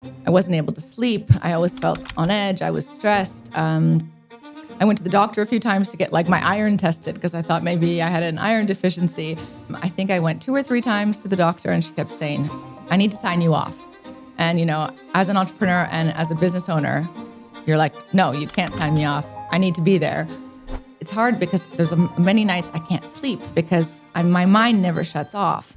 I wasn't able to sleep. I always felt on edge. I was stressed. I went to the doctor a few times to get like my iron tested because I thought maybe I had an iron deficiency. I think I went 2 or 3 times to the doctor and she kept saying, I need to sign you off. And, you know, as an entrepreneur and as a business owner, you're like, no, you can't sign me off. I need to be there. It's hard because there's many nights I can't sleep because my mind never shuts off.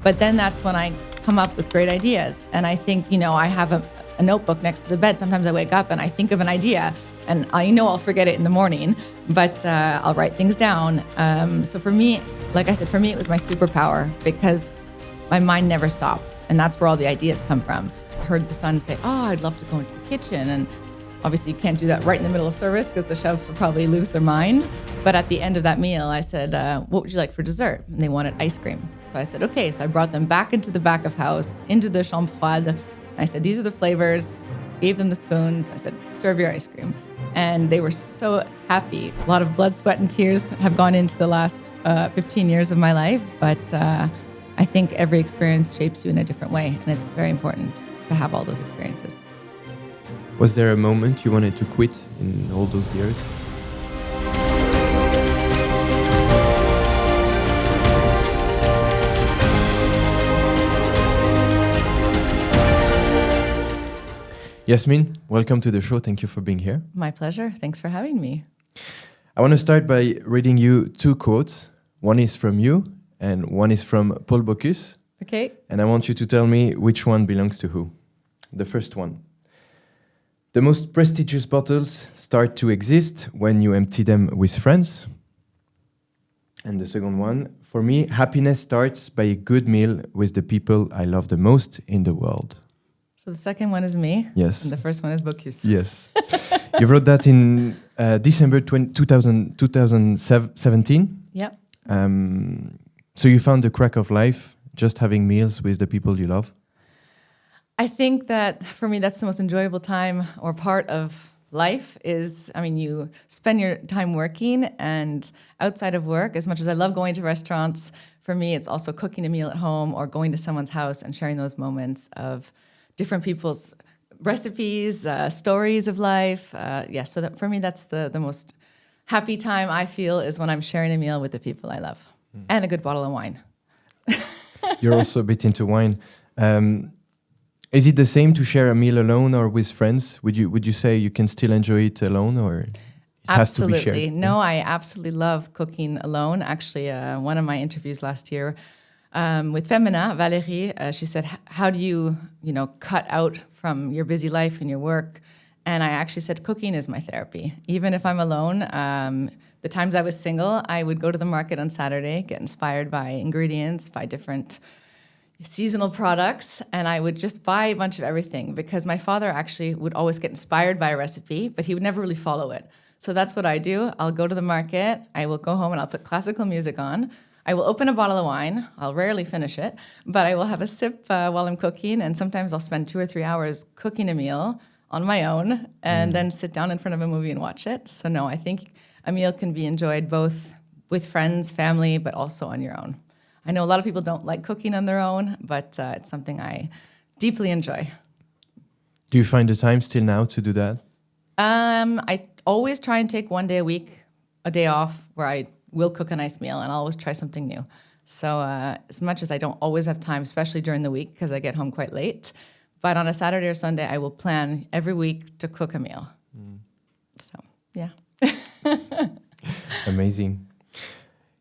But then that's when I come up with great ideas. And I think, you know, I have a notebook next to the bed. Sometimes I wake up and I think of an idea and I know I'll forget it in the morning, but I'll write things down. So for me, like I said, for me, it was my superpower because my mind never stops. And that's where all the ideas come from. I heard the son say, oh, I'd love to go into the kitchen. And obviously you can't do that right in the middle of service because the chefs will probably lose their mind. But at the end of that meal, I said, what would you like for dessert? And they wanted ice cream. So I said, okay. So I brought them back into the back of house, into the chambre froide. And I said, these are the flavors, gave them the spoons. I said, serve your ice cream. And they were so happy. A lot of blood, sweat, and tears have gone into the last 15 years of my life. But I think every experience shapes you in a different way. And it's very important to have all those experiences. Was there a moment you wanted to quit in all those years? Jasmine, welcome to the show. Thank you for being here. My pleasure. Thanks for having me. I want to start by reading you 2 quotes. One is from you and one is from Paul Bocuse. Okay. And I want you to tell me which one belongs to who. The first one. The most prestigious bottles start to exist when you empty them with friends. And the second one, for me, happiness starts by a good meal with the people I love the most in the world. So the second one is me. Yes. And the first one is Bocuse. Yes. You wrote that in December 2017. Yeah. So you found the crack of life just having meals with the people you love? I think that for me, that's the most enjoyable time or part of life is, I mean, you spend your time working and outside of work, as much as I love going to restaurants, for me, it's also cooking a meal at home or going to someone's house and sharing those moments of different people's recipes, stories of life. So that for me, that's the most happy time I feel is when I'm sharing a meal with the people I love and a good bottle of wine. You're also a bit into wine. Is it the same to share a meal alone or with friends? Would you say you can still enjoy it alone or it has to be shared? Absolutely. No, I absolutely love cooking alone. Actually, one of my interviews last year with Femina, Valérie, she said, how do you cut out from your busy life and your work? And I actually said, cooking is my therapy. Even if I'm alone, the times I was single, I would go to the market on Saturday, get inspired by ingredients, by different seasonal products, and I would just buy a bunch of everything because my father actually would always get inspired by a recipe, but he would never really follow it. So that's what I do. I'll go to the market, I will go home and I'll put classical music on. I will open a bottle of wine. I'll rarely finish it, but I will have a sip while I'm cooking, and sometimes I'll spend 2 or 3 hours cooking a meal on my own and then sit down in front of a movie and watch it. So no, I think a meal can be enjoyed both with friends, family, but also on your own. I know a lot of people don't like cooking on their own, but it's something I deeply enjoy. Do you find the time still now to do that? I always try and take 1 day a week, a day off, where I will cook a nice meal, and I'll always try something new. So as much as I don't always have time, especially during the week, because I get home quite late, but on a Saturday or Sunday, I will plan every week to cook a meal. So, yeah. Amazing.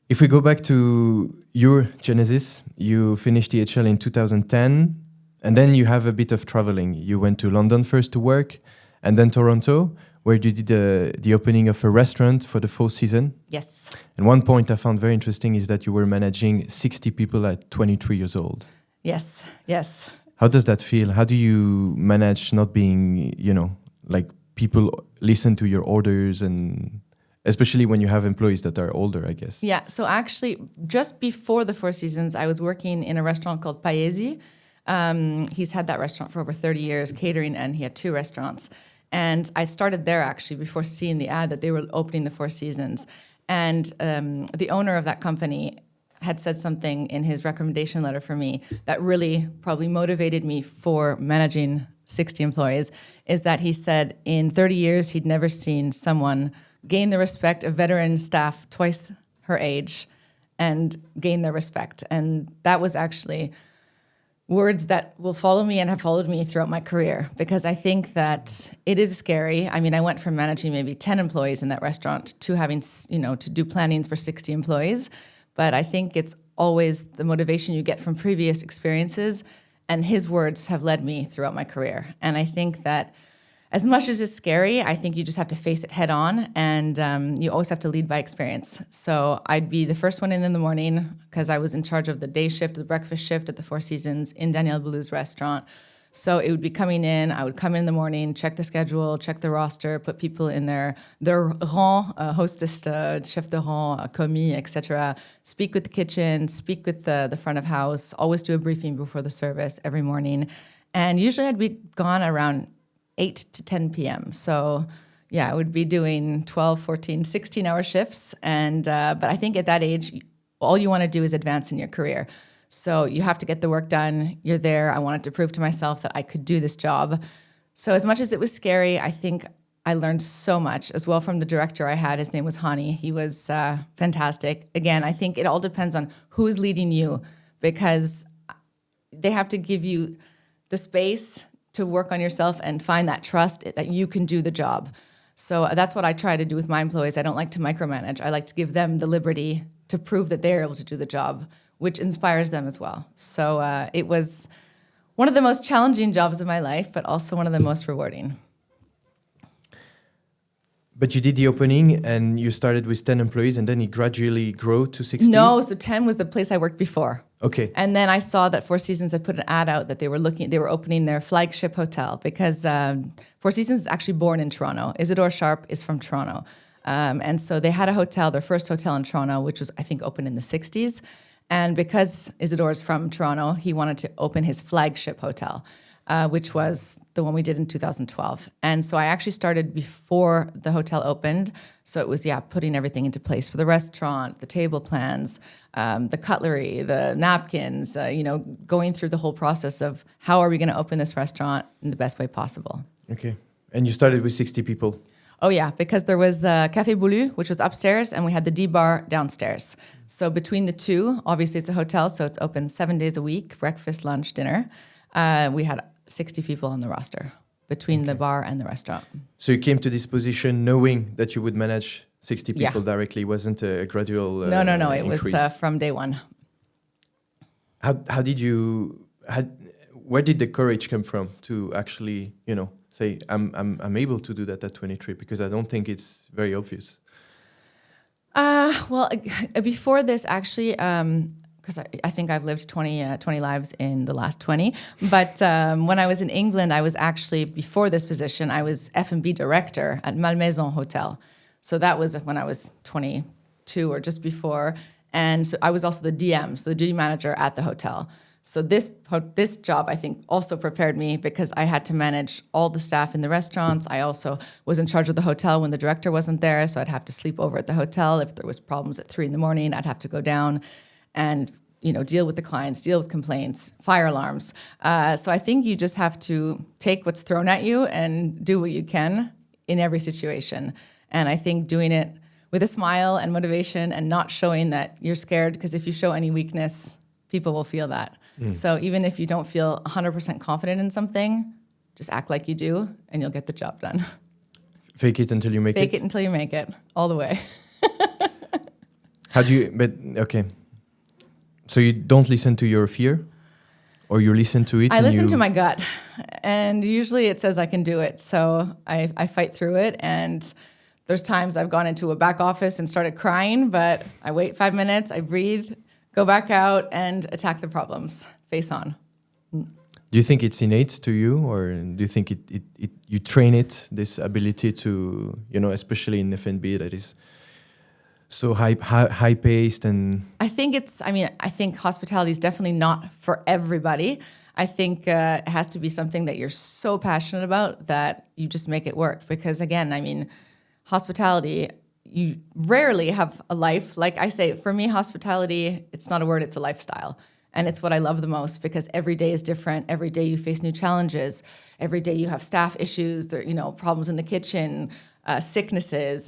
If we go back to your genesis, you finished DHL in 2010, and then you have a bit of traveling. You went to London first to work, and then Toronto, where you did the opening of a restaurant for the 4th season. Yes. And one point I found very interesting is that you were managing 60 people at 23 years old. Yes, yes. How does that feel? How do you manage not being, like people listen to your orders, and especially when you have employees that are older, I guess? Yeah, so actually, just before the 4 seasons, I was working in a restaurant called Paesi. He's had that restaurant for over 30 years, catering, and he had 2 restaurants. And I started there actually before seeing the ad that they were opening the 4 seasons. And the owner of that company had said something in his recommendation letter for me that really probably motivated me for managing 60 employees, is that he said in 30 years, he'd never seen someone gain the respect of veteran staff twice her age and gain their respect. And that was actually words that will follow me and have followed me throughout my career, because I think that it is scary. I mean, I went from managing maybe 10 employees in that restaurant to having, to do plannings for 60 employees. But I think it's always the motivation you get from previous experiences, and his words have led me throughout my career. And I think that as much as it's scary, I think you just have to face it head on, and you always have to lead by experience. So I'd be the first one in the morning because I was in charge of the day shift, the breakfast shift at the Four Seasons in Daniel Boulud's restaurant. So it would be coming in, I would come in the morning, check the schedule, check the roster, put people in their rang, hostess, chef de rang, commis, etc. Speak with the kitchen, speak with the front of house, always do a briefing before the service every morning. And usually I'd be gone around 8 to 10 p.m. So yeah, I would be doing 12, 14, 16-hour shifts. But I think at that age, all you want to do is advance in your career. So you have to get the work done. You're there. I wanted to prove to myself that I could do this job. So as much as it was scary, I think I learned so much as well from the director I had. His name was Hani. He was fantastic. Again, I think it all depends on who's leading you, because they have to give you the space to work on yourself and find that trust that you can do the job. So that's what I try to do with my employees. I don't like to micromanage. I like to give them the liberty to prove that they're able to do the job, which inspires them as well. So it was one of the most challenging jobs of my life, but also one of the most rewarding. But you did the opening and you started with 10 employees and then it gradually grew to 60? No, so 10 was the place I worked before. Okay. And then I saw that Four Seasons had put an ad out that they were opening their flagship hotel, because Four Seasons is actually born in Toronto. Isidore Sharp is from Toronto. And so they had a hotel, their first hotel in Toronto, which was, I think, opened in the 60s. And because Isidore's from Toronto, he wanted to open his flagship hotel, which was the one we did in 2012. And so I actually started before the hotel opened. So it was, putting everything into place for the restaurant, the table plans, the cutlery, the napkins, going through the whole process of how are we going to open this restaurant in the best way possible. Okay. And you started with 60 people? Oh, yeah, because there was the Café Beaulieu, which was upstairs, and we had the D-Bar downstairs. So between the two, obviously it's a hotel, so it's open 7 days a week, breakfast, lunch, dinner. We had 60 people on the roster between the bar and the restaurant. So you came to this position knowing that you would manage 60 people directly. It wasn't a gradual No. It increase. was from day one. How did you... Where did the courage come from to actually, say, I'm able to do that at 23? Because I don't think it's very obvious. Well, before this, actually, because I think I've lived 20 lives in the last 20. But when I was in England, I was actually, before this position, I was F&B director at Malmaison Hotel. So that was when I was 22 or just before. And so I was also the DM, so the duty manager at the hotel. So this job, I think, also prepared me because I had to manage all the staff in the restaurants. I also was in charge of the hotel when the director wasn't there, so I'd have to sleep over at the hotel. If there was problems at 3 a.m, I'd have to go down and deal with the clients, deal with complaints, fire alarms. So I think you just have to take what's thrown at you and do what you can in every situation. And I think doing it with a smile and motivation and not showing that you're scared, because if you show any weakness, people will feel that. So even if you don't feel 100% confident in something, just act like you do and you'll get the job done. Fake it until you make it? Fake it until you make it, all the way. Okay. So you don't listen to your fear? Or you listen to it? I listen to my gut. And usually it says I can do it. So I fight through it. And there's times I've gone into a back office and started crying, but I wait 5 minutes, I breathe, go back out and attack the problems, face on. Do you think it's innate to you, or do you think you train it, this ability to, especially in F&B that is so high paced and... I think hospitality is definitely not for everybody. I think it has to be something that you're so passionate about that you just make it work. Because again, hospitality, you rarely have a life. Like I say, for me, hospitality, it's not a word, it's a lifestyle. And it's what I love the most, because every day is different. Every day you face new challenges. Every day you have staff issues, problems in the kitchen, sicknesses.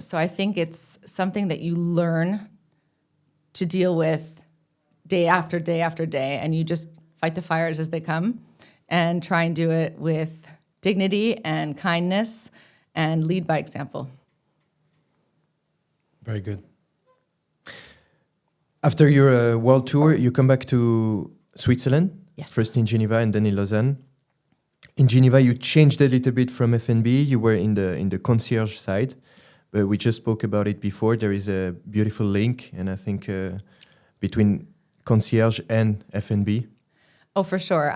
So I think it's something that you learn to deal with day after day after day, and you just fight the fires as they come and try and do it with dignity and kindness and lead by example. Very good. After your world tour, you come back to Switzerland, Yes. First in Geneva and then in Lausanne. In Geneva, you changed a little bit from F&B. You were in the concierge side, but we just spoke about it before. There is a beautiful link, and I think between concierge and F&B. Oh, for sure.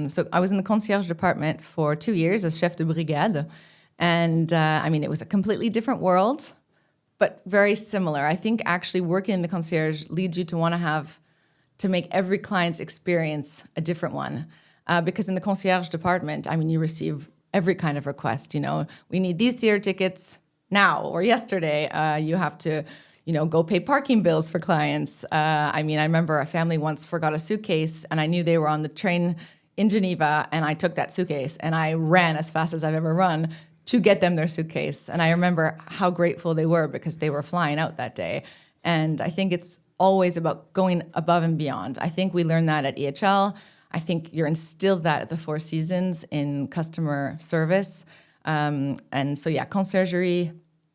So I was in the concierge department for 2 years as chef de brigade. And it was a completely different world, but very similar. I think actually working in the concierge leads you to want to make every client's experience a different one. Because in the concierge department, you receive every kind of request. We need these theater tickets now or yesterday. You have to, go pay parking bills for clients. I remember a family once forgot a suitcase, and I knew they were on the train in Geneva, and I took that suitcase and I ran as fast as I've ever run to get them their suitcase. And I remember how grateful they were because they were flying out that day. And I think it's always about going above and beyond. I think we learned that at EHL. I think you're instilled that at the Four Seasons in customer service. And so, conciergerie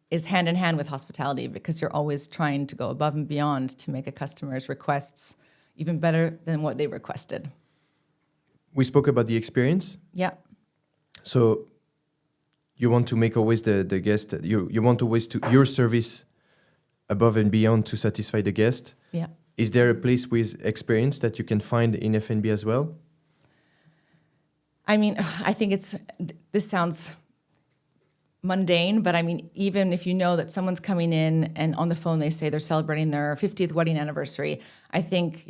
is hand in hand with hospitality, because you're always trying to go above and beyond to make a customer's requests even better than what they requested. We spoke about the experience. Yeah. So you want to make always the guest, you want always to your service above and beyond to satisfy the guest. Yeah. Is there a place with experience that you can find in F&B as well? I think this sounds mundane, but even if you know that someone's coming in and on the phone they say they're celebrating their 50th wedding anniversary, I think,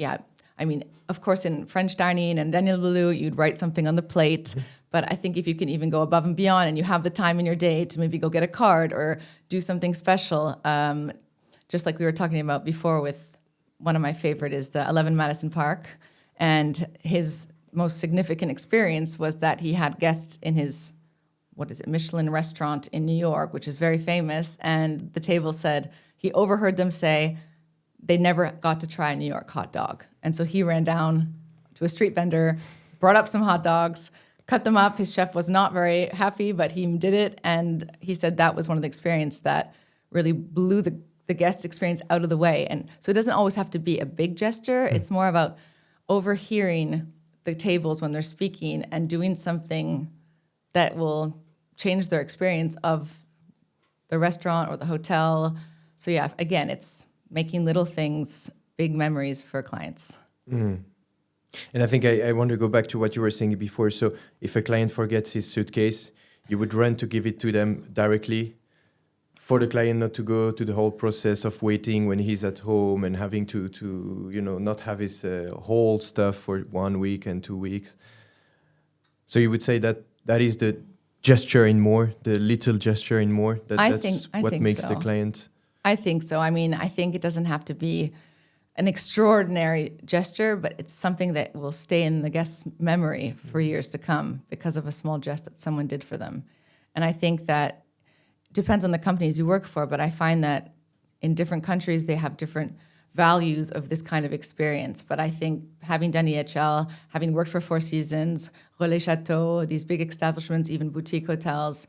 of course, in French dining and Daniel Boulou, you'd write something on the plate. But I think if you can even go above and beyond and you have the time in your day to maybe go get a card or do something special, just like we were talking about before with one of my favorite is the 11 Madison Park. And his most significant experience was that he had guests in his, Michelin restaurant in New York, which is very famous. And the table said, he overheard them say they never got to try a New York hot dog. And so he ran down to a street vendor, brought up some hot dogs, cut them up. His chef was not very happy, but he did it. And he said that was one of the experiences that really blew the guest experience out of the way. And so it doesn't always have to be a big gesture. It's more about overhearing the tables when they're speaking and doing something that will change their experience of the restaurant or the hotel. So again, it's making little things big memories for clients. Mm. And I think I want to go back to what you were saying before. So if a client forgets his suitcase, you would run to give it to them directly for the client not to go to the whole process of waiting when he's at home and having to not have his whole stuff for 1 week and 2 weeks. So you would say that is the gesture in more, the little gesture in more. That's what makes the client. I think so. I think it doesn't have to be an extraordinary gesture, but it's something that will stay in the guest's memory for years to come because of a small gesture that someone did for them. And I think that depends on the companies you work for, but I find that in different countries, they have different values of this kind of experience. But I think having done EHL, having worked for Four Seasons, Relais Chateau, these big establishments, even boutique hotels,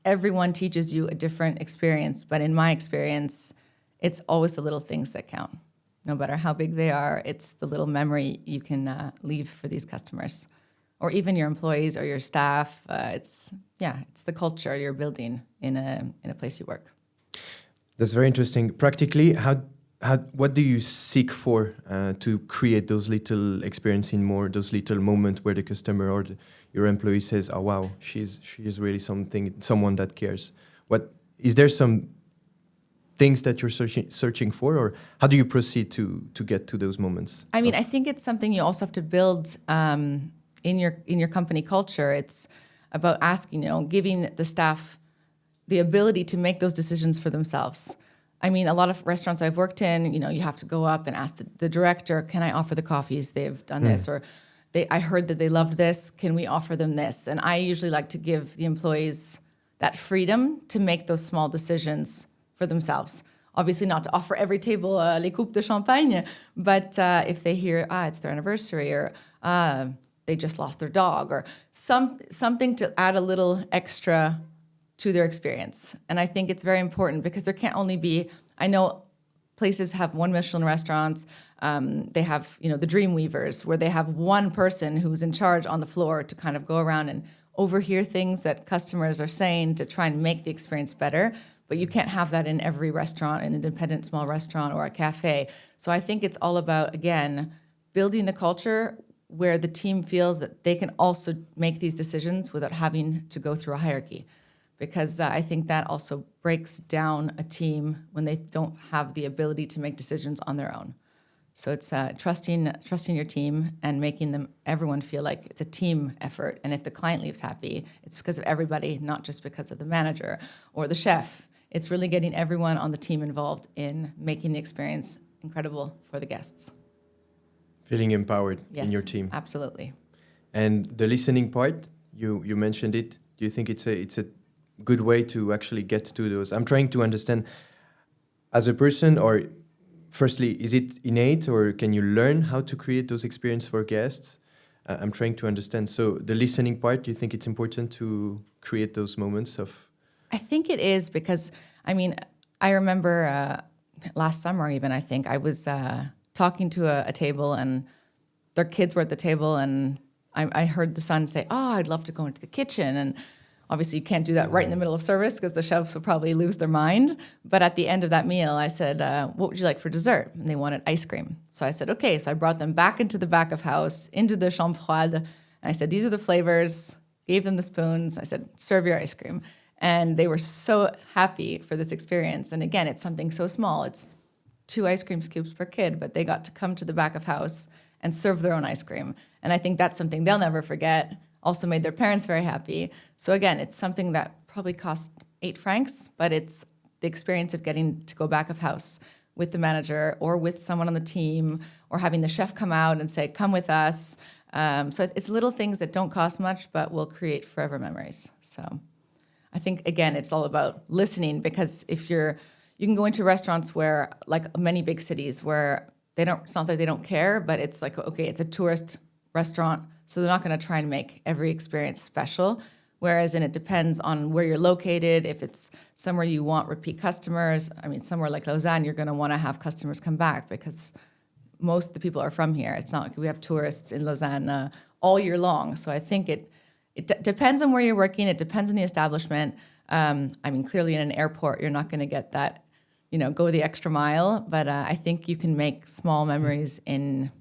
everyone teaches you a different experience. But in my experience, it's always the little things that count. No matter how big they are, it's the little memory you can leave for these customers, or even your employees or your staff. It's the culture you're building in a place you work. That's very interesting. Practically, what do you seek for to create those little experience in more, those little moments where the customer or your employee says, "Oh wow, she is really someone that cares." What is there some things that you're searching for, or how do you proceed to get to those moments? I think it's something you also have to build in your company culture. It's about asking, giving the staff the ability to make those decisions for themselves. I mean, a lot of restaurants I've worked in, you have to go up and ask the director, can I offer the coffees? They've done this, or I heard that they loved this. Can we offer them this? And I usually like to give the employees that freedom to make those small decisions for themselves. Obviously not to offer every table les coupes de champagne, but if they hear, it's their anniversary, or they just lost their dog, or something to add a little extra to their experience. And I think it's very important because there can't only be, I know places have 1 Michelin restaurants, they have, the Dream Weavers, where they have one person who's in charge on the floor to kind of go around and overhear things that customers are saying to try and make the experience better. But you can't have that in every restaurant, an independent small restaurant or a cafe. So I think it's all about, again, building the culture where the team feels that they can also make these decisions without having to go through a hierarchy. Because I think that also breaks down a team when they don't have the ability to make decisions on their own. So it's trusting your team and making everyone feel like it's a team effort. And if the client leaves happy, it's because of everybody, not just because of the manager or the chef. It's really getting everyone on the team involved in making the experience incredible for the guests. Feeling empowered Yes, in your team. Absolutely. And the listening part, you mentioned it. Do you think it's a good way to actually get to those? I'm trying to understand as a person, or firstly, is it innate, or can you learn how to create those experiences for guests? I'm trying to understand. So the listening part, do you think it's important to create those moments of? I think it is because, I remember last summer even, I think, I was talking to a table and their kids were at the table, and I heard the son say, I'd love to go into the kitchen. And obviously you can't do that right in the middle of service because the chefs will probably lose their mind. But at the end of that meal, I said, what would you like for dessert? And they wanted ice cream. So I said, okay. So I brought them back into the back of house, into the chambre froide. And I said, these are the flavors, gave them the spoons. I said, serve your ice cream. And they were so happy for this experience. And again, it's something so small. It's 2 ice cream scoops per kid, but they got to come to the back of house and serve their own ice cream. And I think that's something they'll never forget. Also made their parents very happy. So again, it's something that probably cost 8 francs, but it's the experience of getting to go back of house with the manager or with someone on the team, or having the chef come out and say, come with us. So it's little things that don't cost much, but will create forever memories. So I think, again, it's all about listening, because if you can go into restaurants where, like many big cities, where it's not that they don't care, but it's like, okay, it's a tourist restaurant, so they're not going to try and make every experience special. Whereas, and it depends on where you're located. If it's somewhere you want repeat customers, somewhere like Lausanne, you're going to want to have customers come back because most of the people are from here. It's not like we have tourists in Lausanne all year long. So I think it depends on where you're working. It depends on the establishment. Clearly in an airport, you're not going to get that, go the extra mile. But I think you can make small memories in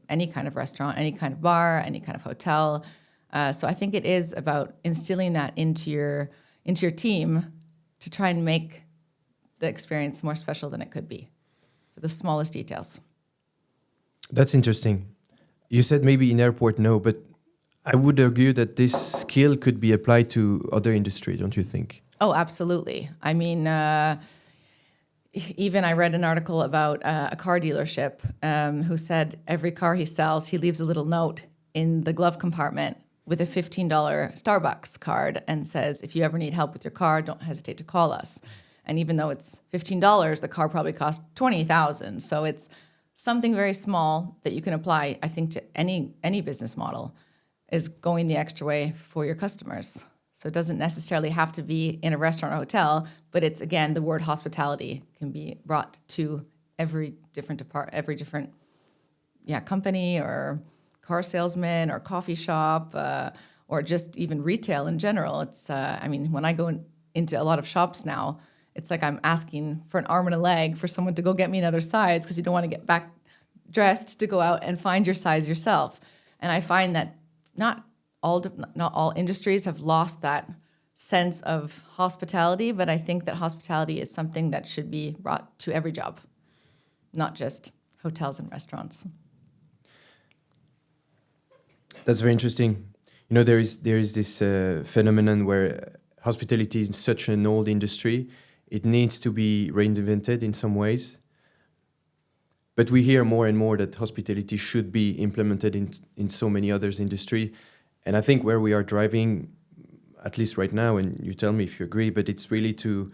any kind of restaurant, any kind of bar, any kind of hotel. So I think it is about instilling that into your team to try and make the experience more special than it could be, for the smallest details. That's interesting. You said maybe in airport, no, but I would argue that this skill could be applied to other industry, don't you think? Oh, absolutely. Even I read an article about a car dealership who said every car he sells, he leaves a little note in the glove compartment with a $15 Starbucks card and says, if you ever need help with your car, don't hesitate to call us. And even though it's $15, the car probably cost $20,000. So it's something very small that you can apply, I think, to any business model, is going the extra way for your customers. So it doesn't necessarily have to be in a restaurant or hotel, but it's, again, the word hospitality can be brought to every different company or car salesman or coffee shop or just even retail in general. It's when I go into a lot of shops now, it's like I'm asking for an arm and a leg for someone to go get me another size, because you don't want to get back dressed to go out and find your size yourself. And I find that not all industries have lost that sense of hospitality, but I think that hospitality is something that should be brought to every job, not just hotels and restaurants. That's very interesting. There is this phenomenon where hospitality is such an old industry. It needs to be reinvented in some ways. But we hear more and more that hospitality should be implemented in so many others industry. And I think where we are driving, at least right now, and you tell me if you agree, but it's really to,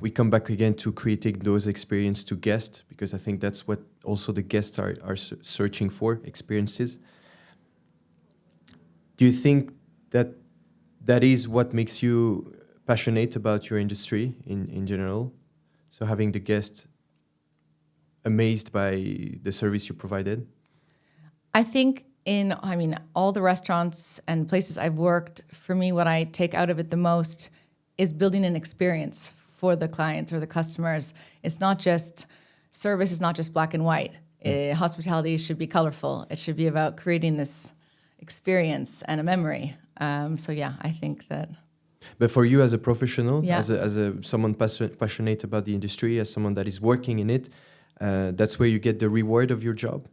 we come back again to creating those experiences to guests, because I think that's what also the guests are searching for, experiences. Do you think that is what makes you passionate about your industry in general? So having the guest amazed by the service you provided? I think all the restaurants and places I've worked, for me, what I take out of it the most is building an experience for the clients or the customers. It's not just, service is not just black and white. Hospitality should be colorful. It should be about creating this experience and a memory. I think that. But for you as a professional, Yeah. as someone passionate about the industry, as someone that is working in it, that's where you get the reward of your job?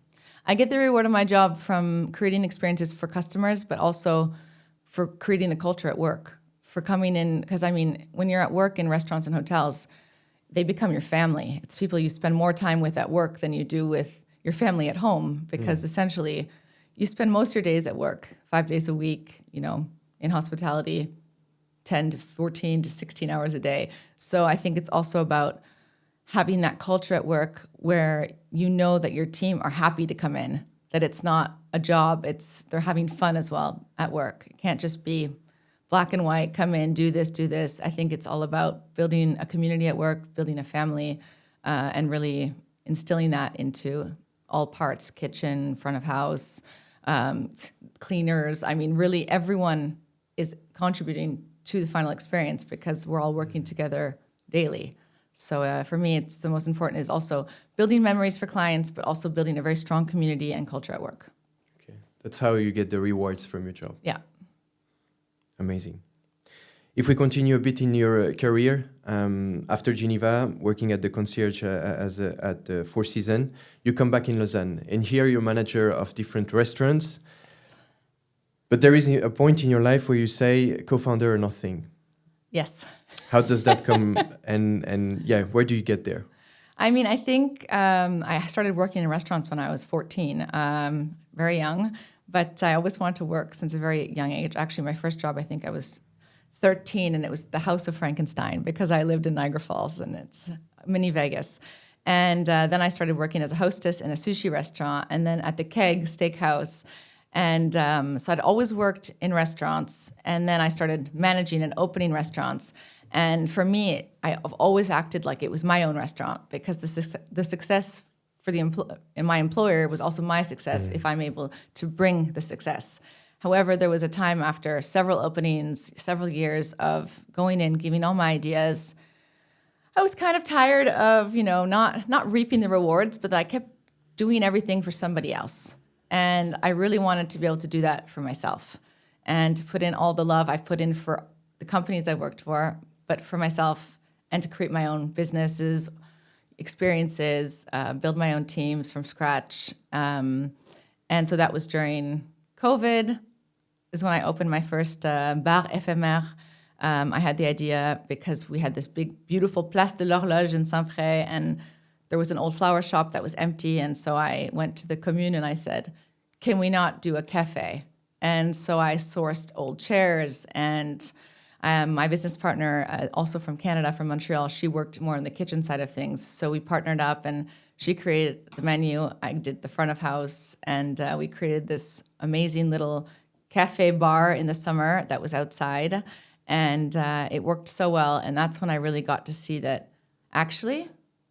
I get the reward of my job from creating experiences for customers, but also for creating the culture at work, for coming in, because when you're at work in restaurants and hotels, they become your family. It's people you spend more time with at work than you do with your family at home, because essentially you spend most of your days at work, 5 days a week, in hospitality, 10 to 14 to 16 hours a day. So I think it's also about having that culture at work where you know that your team are happy to come in, that it's not a job, they're having fun as well at work. It can't just be black and white, come in, do this. I think it's all about building a community at work, building a family, and really instilling that into all parts, kitchen, front of house, cleaners. Really everyone is contributing to the final experience because we're all working together daily. So for me, it's the most important is also building memories for clients, but also building a very strong community and culture at work. Okay, that's how you get the rewards from your job. Yeah. Amazing. If we continue a bit in your career, after Geneva, working at the concierge at the Four Seasons, you come back in Lausanne, and here you're manager of different restaurants. Yes. But there is a point in your life where you say co-founder or nothing. Yes. How does that come, and where do you get there? I think I started working in restaurants when I was 14, very young, but I always wanted to work since a very young age. Actually, my first job, I think I was 13, and it was the House of Frankenstein because I lived in Niagara Falls, and it's mini Vegas. And then I started working as a hostess in a sushi restaurant, and then at the Keg Steakhouse. And so I'd always worked in restaurants, and then I started managing and opening restaurants. And for me, I've always acted like it was my own restaurant because the success for my employer was also my success if I'm able to bring the success. However, there was a time after several openings, several years of going in, giving all my ideas. I was kind of tired of, not reaping the rewards, but I kept doing everything for somebody else. And I really wanted to be able to do that for myself and to put in all the love I've put in for the companies I worked for, but for myself, and to create my own businesses, experiences, build my own teams from scratch. And so that was during COVID, is when I opened my first bar éphémère. I had the idea because we had this big, beautiful Place de l'Horloge in Saint-Pré, and there was an old flower shop that was empty. And so I went to the commune and I said, can we not do a cafe? And so I sourced old chairs, and my business partner, also from Canada, from Montreal, she worked more on the kitchen side of things. So we partnered up, and she created the menu. I did the front of house, and we created this amazing little cafe bar in the summer that was outside. And it worked so well. And that's when I really got to see that actually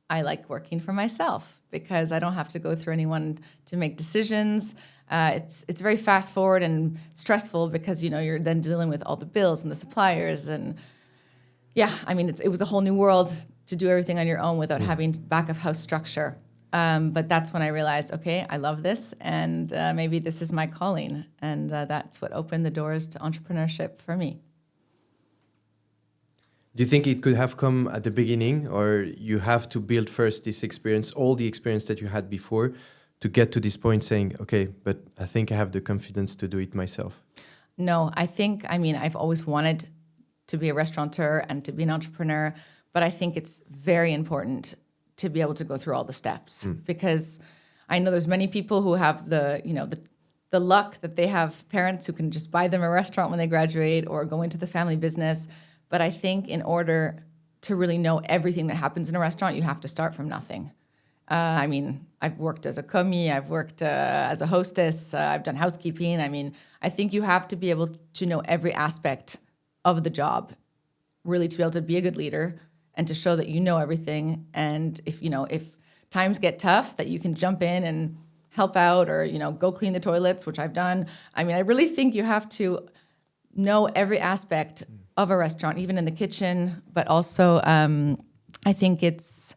I like working for myself because I don't have to go through anyone to make decisions. It's very fast forward and stressful because, you're then dealing with all the bills and the suppliers. And it was a whole new world to do everything on your own without having back of house structure. But that's when I realized, okay, I love this, and maybe this is my calling. And that's what opened the doors to entrepreneurship for me. Do you think it could have come at the beginning, or you have to build first this experience, all the experience that you had before, to get to this point saying, okay, but I think I have the confidence to do it myself? No, I think, I've always wanted to be a restaurateur and to be an entrepreneur, but I think it's very important to be able to go through all the steps because I know there's many people who have the luck that they have parents who can just buy them a restaurant when they graduate or go into the family business. But I think in order to really know everything that happens in a restaurant, you have to start from nothing. I've worked as a commis, I've worked as a hostess, I've done housekeeping. I think you have to be able to know every aspect of the job, really to be able to be a good leader and to show that you know everything. And if times get tough, that you can jump in and help out or, go clean the toilets, which I've done. I really think you have to know every aspect of a restaurant, even in the kitchen, but also I think it's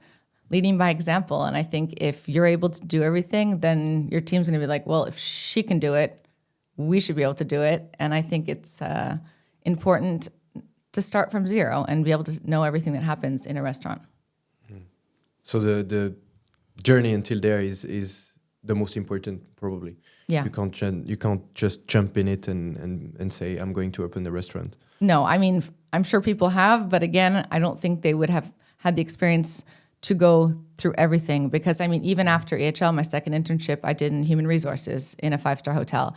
leading by example. And I think if you're able to do everything, then your team's going to be like, well, if she can do it, we should be able to do it. And I think it's important to start from zero and be able to know everything that happens in a restaurant. So the journey until there is the most important, probably. Yeah. You can't just jump in it and say, I'm going to open the restaurant. No, I'm sure people have, but again, I don't think they would have had the experience to go through everything because, even after AHL, my second internship, I did in human resources in a 5-star hotel.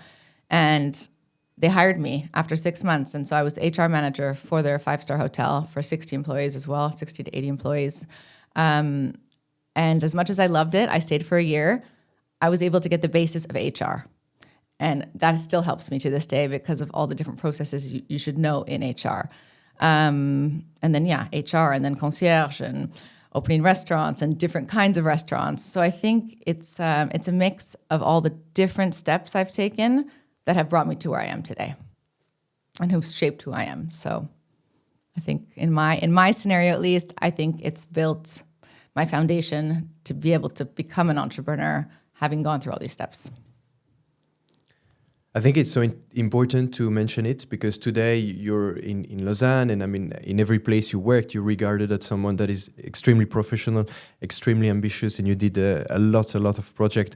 And they hired me after 6 months. And so I was the HR manager for their 5-star hotel for 60 employees as well, 60 to 80 employees. And as much as I loved it, I stayed for a year. I was able to get the basis of HR. And that still helps me to this day because of all the different processes you should know in HR. And then, HR and then concierge and opening restaurants and different kinds of restaurants. So I think it's a mix of all the different steps I've taken that have brought me to where I am today and who've shaped who I am. So I think in my scenario, at least, I think it's built my foundation to be able to become an entrepreneur, having gone through all these steps. I think it's so important to mention it because today you're in Lausanne and in every place you worked, you're regarded as someone that is extremely professional, extremely ambitious, and you did a lot of projects.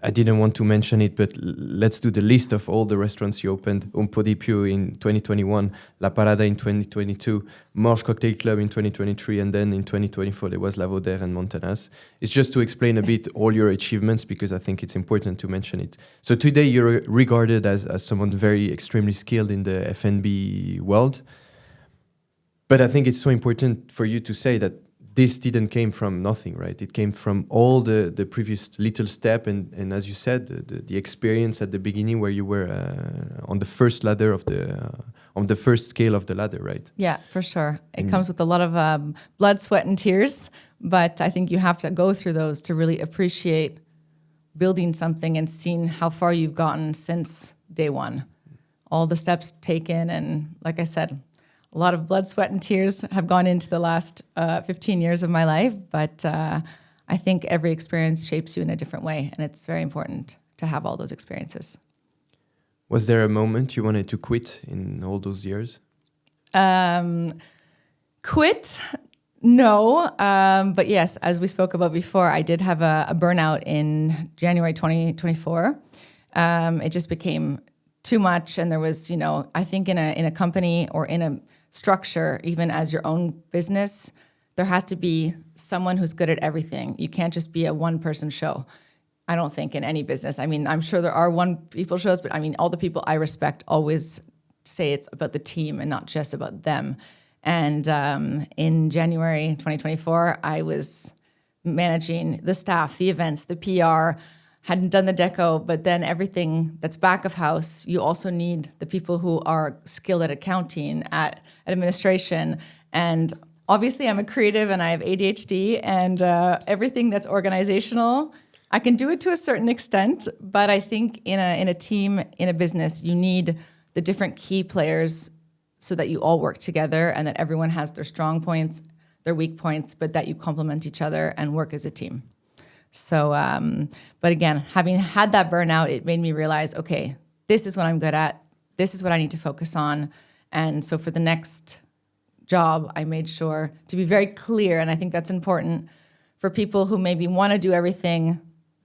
I didn't want to mention it, but let's do the list of all the restaurants you opened. Un Po di Più in 2021, La Parada in 2022, Marche Cocktail Club in 2023, and then in 2024 there was La Vaudère and Montanas. It's just to explain a bit all your achievements because I think it's important to mention it. So today you're regarded as someone very extremely skilled in the F&B world. But I think it's so important for you to say that this didn't came from nothing, right? It came from all the previous little step and as you said, the experience at the beginning where you were on the first ladder of on the first scale of the ladder, right? Yeah, for sure. It comes with a lot of blood, sweat, and tears, but I think you have to go through those to really appreciate building something and seeing how far you've gotten since day one. All the steps taken, and like I said, a lot of blood, sweat, and tears have gone into the last 15 years of my life, but I think every experience shapes you in a different way, and it's very important to have all those experiences. Was there a moment you wanted to quit in all those years? Quit? No, but yes, as we spoke about before, I did have a burnout in January 2024. It just became too much, and there was, I think in a company or in a structure, even as your own business, there has to be someone who's good at everything. You can't just be a one-person show. I don't think in any business. I'm sure there are one-people shows, but all the people I respect always say it's about the team and not just about them. And in January 2024, I was managing the staff, the events, the PR, hadn't done the deco, but then everything that's back of house, you also need the people who are skilled at accounting, at administration. And obviously I'm a creative and I have ADHD and everything that's organizational, I can do it to a certain extent, but I think in a team, in a business, you need the different key players so that you all work together and that everyone has their strong points, their weak points, but that you complement each other and work as a team. So, but again, having had that burnout, it made me realize, okay, this is what I'm good at. This is what I need to focus on. And so for the next job, I made sure to be very clear. And I think that's important for people who maybe want to do everything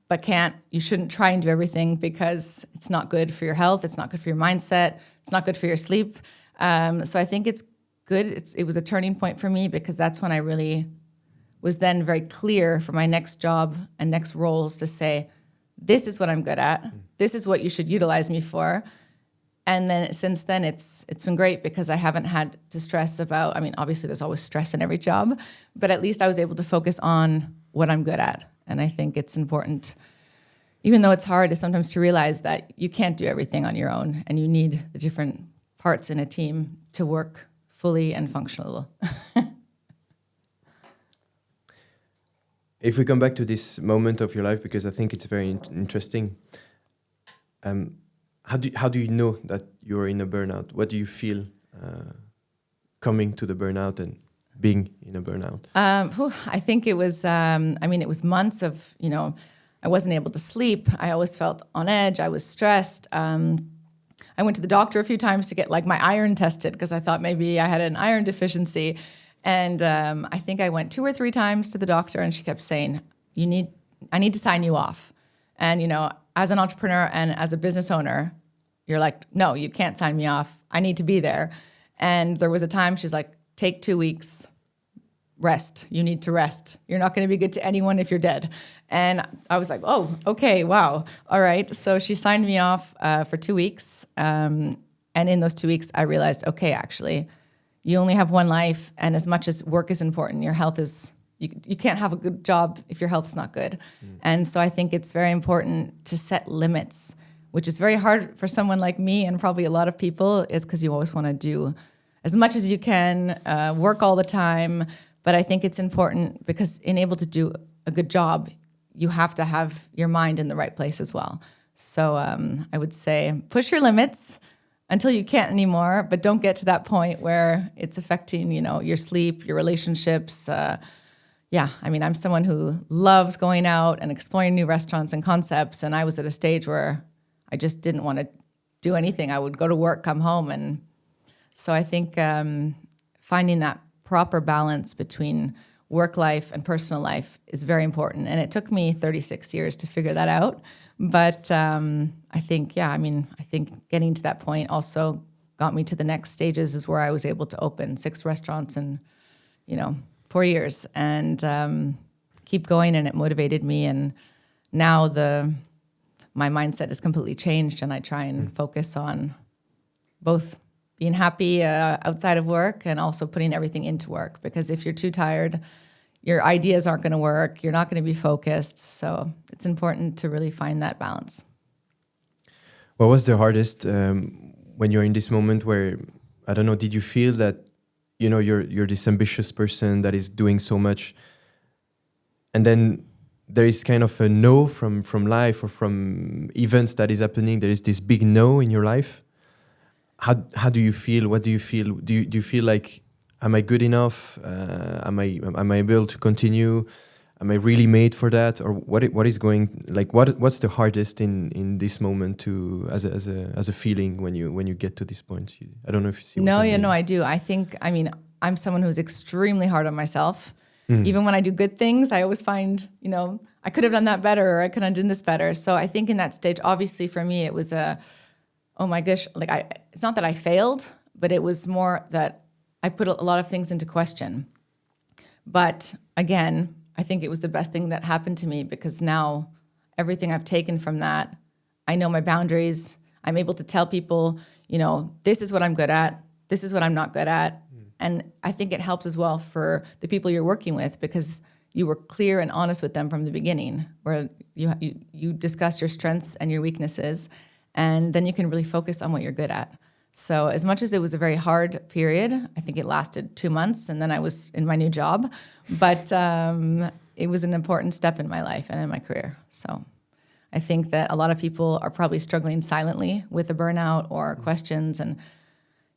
but can't. You shouldn't try and do everything because it's not good for your health. It's not good for your mindset. It's not good for your sleep. So I think it's good. It was a turning point for me because that's when I really was then very clear for my next job and next roles to say, this is what I'm good at. This is what you should utilize me for. And then since then, it's been great because I haven't had to stress about, I mean, obviously there's always stress in every job, but at least I was able to focus on what I'm good at. And I think it's important, even though it's hard, is sometimes to realize that you can't do everything on your own and you need the different parts in a team to work fully and functional. If we come back to this moment of your life, because I think it's very interesting, how do you know that you're in a burnout? What do you feel coming to the burnout and being in a burnout? I think it was, it was months of, I wasn't able to sleep. I always felt on edge. I was stressed. I went to the doctor a few times to get like my iron tested because I thought maybe I had an iron deficiency. And I think I went 2 or 3 times to the doctor and she kept saying, I need to sign you off. And, as an entrepreneur and as a business owner, you're like, no, you can't sign me off. I need to be there. And there was a time she's like, take 2 weeks, rest. You need to rest. You're not going to be good to anyone if you're dead. And I was like, oh, okay, wow. All right. So she signed me off for 2 weeks. And in those 2 weeks, I realized, okay, actually, you only have one life. And as much as work is important, your health is, you can't have a good job if your health's not good. And so I think it's very important to set limits, which is very hard for someone like me and probably a lot of people, is because you always want to do as much as you can, work all the time. But I think it's important because in able to do a good job, you have to have your mind in the right place as well. So I would say push your limits until you can't anymore, but don't get to that point where it's affecting, your sleep, your relationships. I'm someone who loves going out and exploring new restaurants and concepts. And I was at a stage where I just didn't want to do anything. I would go to work, come home. And so I think finding that proper balance between work life and personal life is very important. And it took me 36 years to figure that out. But I think getting to that point also got me to the next stages, is where I was able to open 6 restaurants in, 4 years and keep going. And it motivated me. And now my mindset is completely changed. And I try and focus on both being happy outside of work and also putting everything into work. Because if you're too tired, your ideas aren't going to work. You're not going to be focused. So it's important to really find that balance. What was the hardest when you're in this moment where, I don't know, did you feel that, you're this ambitious person that is doing so much, and then there is kind of a no from life or from events that is happening? There is this big no in your life. How do you feel? What do you feel? Do you feel like, am I good enough? Am I able to continue? Am I really made for that? Or what is going, like, what's the hardest in this moment to as a feeling when you get to this point? I don't know if you see. No, I do. I'm someone who's extremely hard on myself. Even when I do good things, I always find, I could have done that better, or I could have done this better. So I think in that stage, obviously for me, it was oh my gosh, it's not that I failed, but it was more that I put a lot of things into question. But again, I think it was the best thing that happened to me, because now everything I've taken from that, I know my boundaries. I'm able to tell people, this is what I'm good at. This is what I'm not good at. And I think it helps as well for the people you're working with, because you were clear and honest with them from the beginning, where you discuss your strengths and your weaknesses, and then you can really focus on what you're good at. So as much as it was a very hard period, I think it lasted 2 months, and then I was in my new job. But it was an important step in my life and in my career. So I think that a lot of people are probably struggling silently with a burnout or questions. And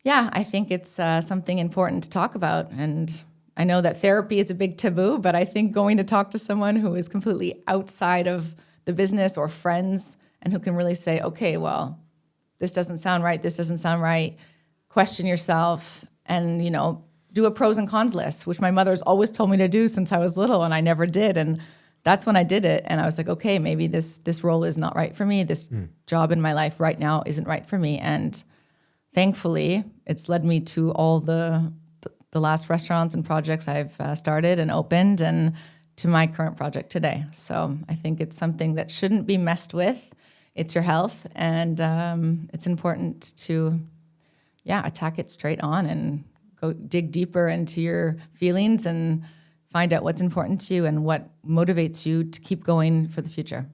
I think it's something important to talk about. And I know that therapy is a big taboo, but I think going to talk to someone who is completely outside of the business, or friends, and who can really say, okay, well, this doesn't sound right, this doesn't sound right. Question yourself and, do a pros and cons list, which my mother's always told me to do since I was little, and I never did. And that's when I did it. And I was like, okay, maybe this role is not right for me. This job in my life right now isn't right for me. And thankfully, it's led me to all the last restaurants and projects I've started and opened, and to my current project today. So I think it's something that shouldn't be messed with. It's your health, and it's important to, attack it straight on and go dig deeper into your feelings and find out what's important to you and what motivates you to keep going for the future.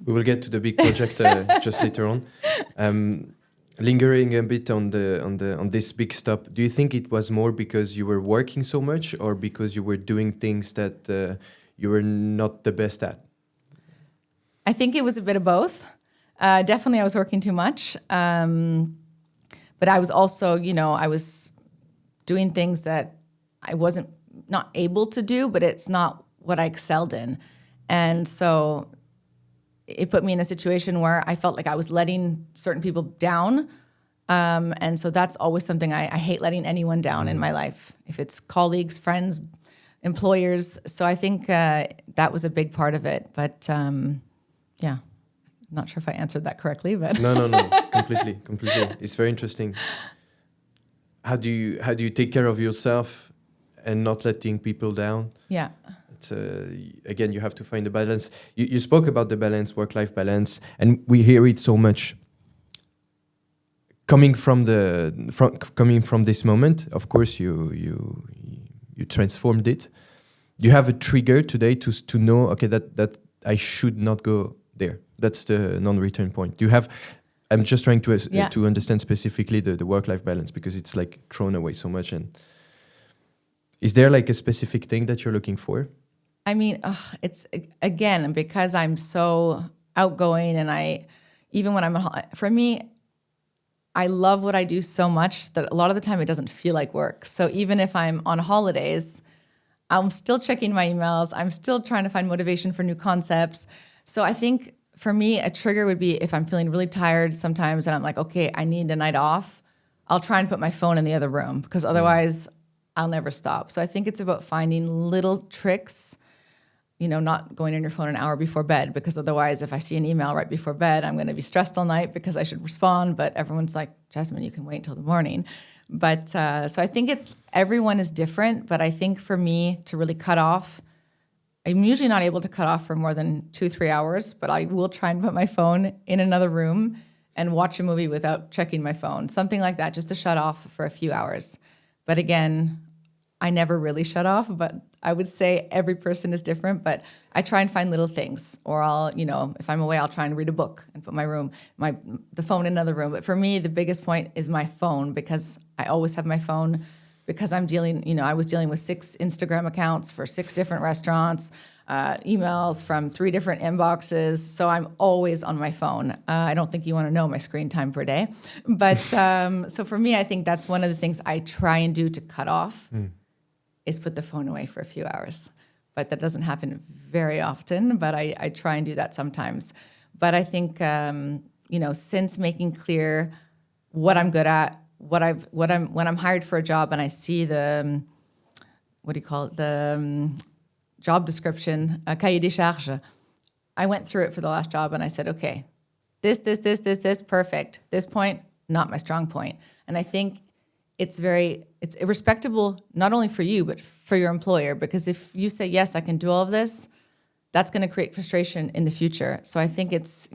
We will get to the big project just later on. Lingering a bit on this big stop, do you think it was more because you were working so much, or because you were doing things that you were not the best at? I think it was a bit of both. Definitely, I was working too much, but I was also, I was doing things that I wasn't not able to do, but it's not what I excelled in, and so it put me in a situation where I felt like I was letting certain people down. And so that's always something I hate, letting anyone down in my life, if it's colleagues, friends, employers. So I think that was a big part of it. But I'm not sure if I answered that correctly. But No, completely. It's very interesting. How do you take care of yourself and not letting people down? Yeah. Again, you have to find the balance. You spoke about the balance, work-life balance, and we hear it so much. Coming from this moment, of course, you transformed it. You have a trigger today to know, okay, that I should not go there. That's the non-return point. Do you have? I'm just trying to understand specifically the work-life balance, because it's like thrown away so much. And is there like a specific thing that you're looking for? I mean, it's, again, because I'm so outgoing, and even when for me, I love what I do so much that a lot of the time it doesn't feel like work. So even if I'm on holidays, I'm still checking my emails. I'm still trying to find motivation for new concepts. So I think for me, a trigger would be if I'm feeling really tired sometimes and I'm like, okay, I need a night off. I'll try and put my phone in the other room, because otherwise I'll never stop. So I think it's about finding little tricks, not going on your phone an hour before bed, because otherwise if I see an email right before bed, I'm going to be stressed all night because I should respond. But everyone's like, Jasmine, you can wait until the morning. But so I think everyone is different. But I think for me to really cut off, I'm usually not able to cut off for more than 2-3 hours, but I will try and put my phone in another room and watch a movie without checking my phone, something like that, just to shut off for a few hours. But again, I never really shut off, but I would say every person is different. But I try and find little things, or I'll, if I'm away, I'll try and read a book and put the phone in another room. But for me, the biggest point is my phone, because I always have my phone, because I'm I was dealing with 6 Instagram accounts for 6 different restaurants, emails from 3 different inboxes. So I'm always on my phone. I don't think you want to know my screen time per day. But so for me, I think that's one of the things I try and do to cut off. Is put the phone away for a few hours. But that doesn't happen very often, but I try and do that sometimes. But I think, since making clear what I'm good at, when I'm hired for a job and I see the job description, cahier des charges, I went through it for the last job and I said, okay, this, perfect. This point, not my strong point. And I think it's irrespectable, not only for you, but for your employer, because if you say, yes, I can do all of this, that's going to create frustration in the future. So I think it's,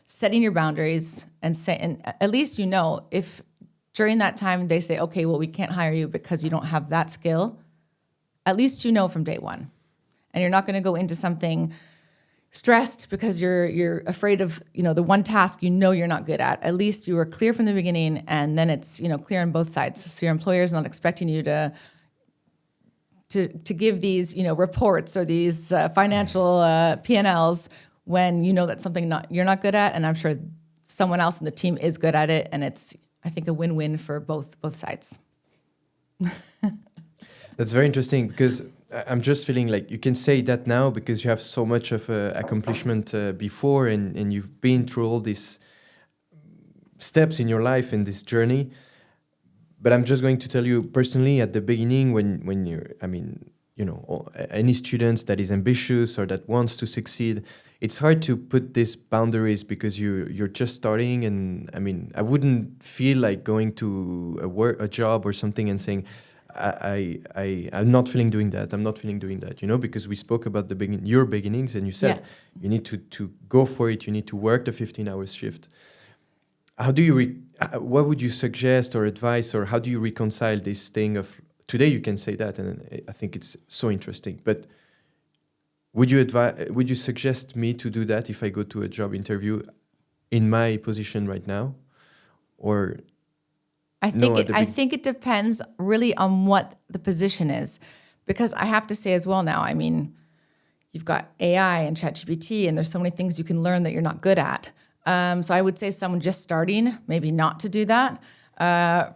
setting your boundaries and at least, if during that time they say, okay, well, we can't hire you because you don't have that skill, at least from day one. And you're not going to go into something stressed because you're afraid of, the one task you're not good at. At least you were clear from the beginning, and then it's, clear on both sides. So your employer is not expecting you to give these, reports or these financial P&Ls when that's something you're not good at. And I'm sure someone else in the team is good at it, and it's, I think, a win-win for both sides. That's very interesting, because I'm just feeling like you can say that now because you have so much of accomplishment before, and you've been through all these steps in your life in this journey. But I'm just going to tell you personally, at the beginning, when any students that is ambitious or that wants to succeed, it's hard to put these boundaries because you're just starting. And I mean, I wouldn't feel like going to a job or something and saying, I'm not feeling doing that. I'm not feeling doing that, because we spoke about your beginnings, and you said you need to go for it. You need to work the 15-hour shift. How do you, what would you suggest or advise, or how do you reconcile this thing of today you can say that, and I think it's so interesting, but would you suggest me to do that if I go to a job interview in my position right now? Or I think it depends really on what the position is, because I have to say as well now, I mean, you've got AI and ChatGPT, and there's so many things you can learn that you're not good at. So I would say someone just starting, maybe not to do that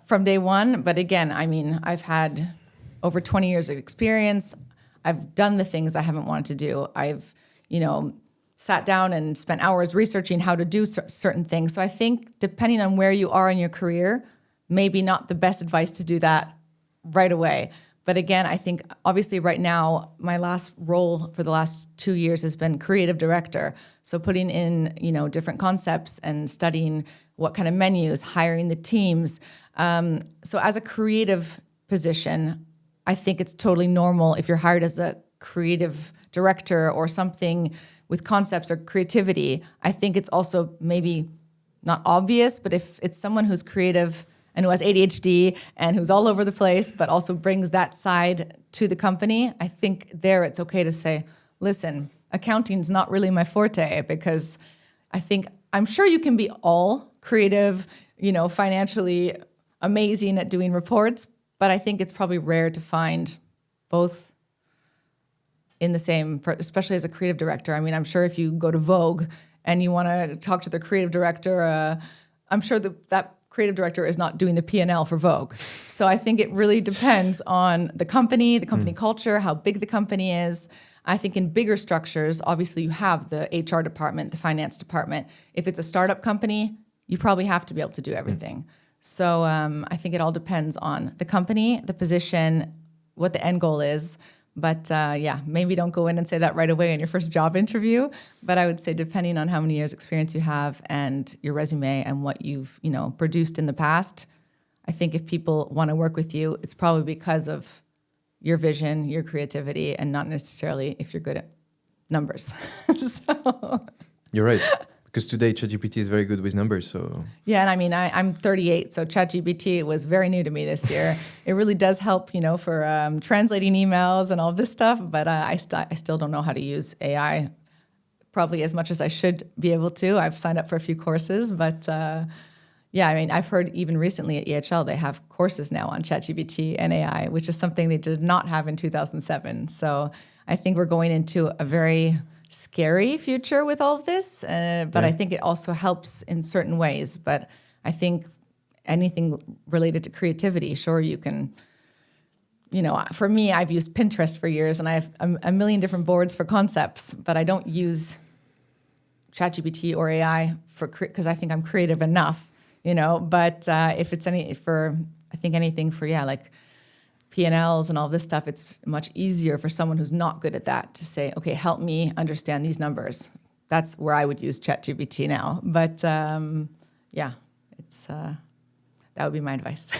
from day one. But again, I mean, I've had over 20 years of experience. I've done the things I haven't wanted to do. I've, sat down and spent hours researching how to do certain things. So I think depending on where you are in your career, maybe not the best advice to do that right away. But again, I think obviously right now, my last role for the last 2 years has been creative director. So putting in, different concepts and studying what kind of menus, hiring the teams. So as a creative position, I think it's totally normal if you're hired as a creative director or something with concepts or creativity. I think it's also maybe not obvious, but if it's someone who's creative and who has ADHD and who's all over the place, but also brings that side to the company, I think there it's okay to say, listen, accounting's not really my forte, because I'm sure you can be all creative, financially amazing at doing reports, but I think it's probably rare to find both in the same, especially as a creative director. I mean, I'm sure if you go to Vogue and you want to talk to the creative director, I'm sure that creative director is not doing the P&L for Vogue. So I think it really depends on the company culture, how big the company is. I think in bigger structures, obviously you have the HR department, the finance department. If it's a startup company, you probably have to be able to do everything. So I think it all depends on the company, the position, what the end goal is. But maybe don't go in and say that right away in your first job interview. But I would say depending on how many years experience you have and your resume and what you've, produced in the past, I think if people want to work with you, it's probably because of your vision, your creativity, and not necessarily if you're good at numbers. So. You're right. Because today ChatGPT is very good with numbers. So yeah, and I mean, I'm 38, so ChatGPT was very new to me this year. It really does help, for translating emails and all of this stuff. But I still don't know how to use AI probably as much as I should be able to. I've signed up for a few courses, but I mean, I've heard even recently at EHL they have courses now on ChatGPT and AI, which is something they did not have in 2007. So I think we're going into a very scary future with all of this, but I think it also helps in certain ways. But I think anything related to creativity, sure, you can, for me, I've used Pinterest for years and I have a million different boards for concepts, but I don't use ChatGPT or AI because I think I'm creative enough, but if it's anything for, like P&Ls and all this stuff, it's much easier for someone who's not good at that to say, okay, help me understand these numbers. That's where I would use ChatGPT now. But it's that would be my advice.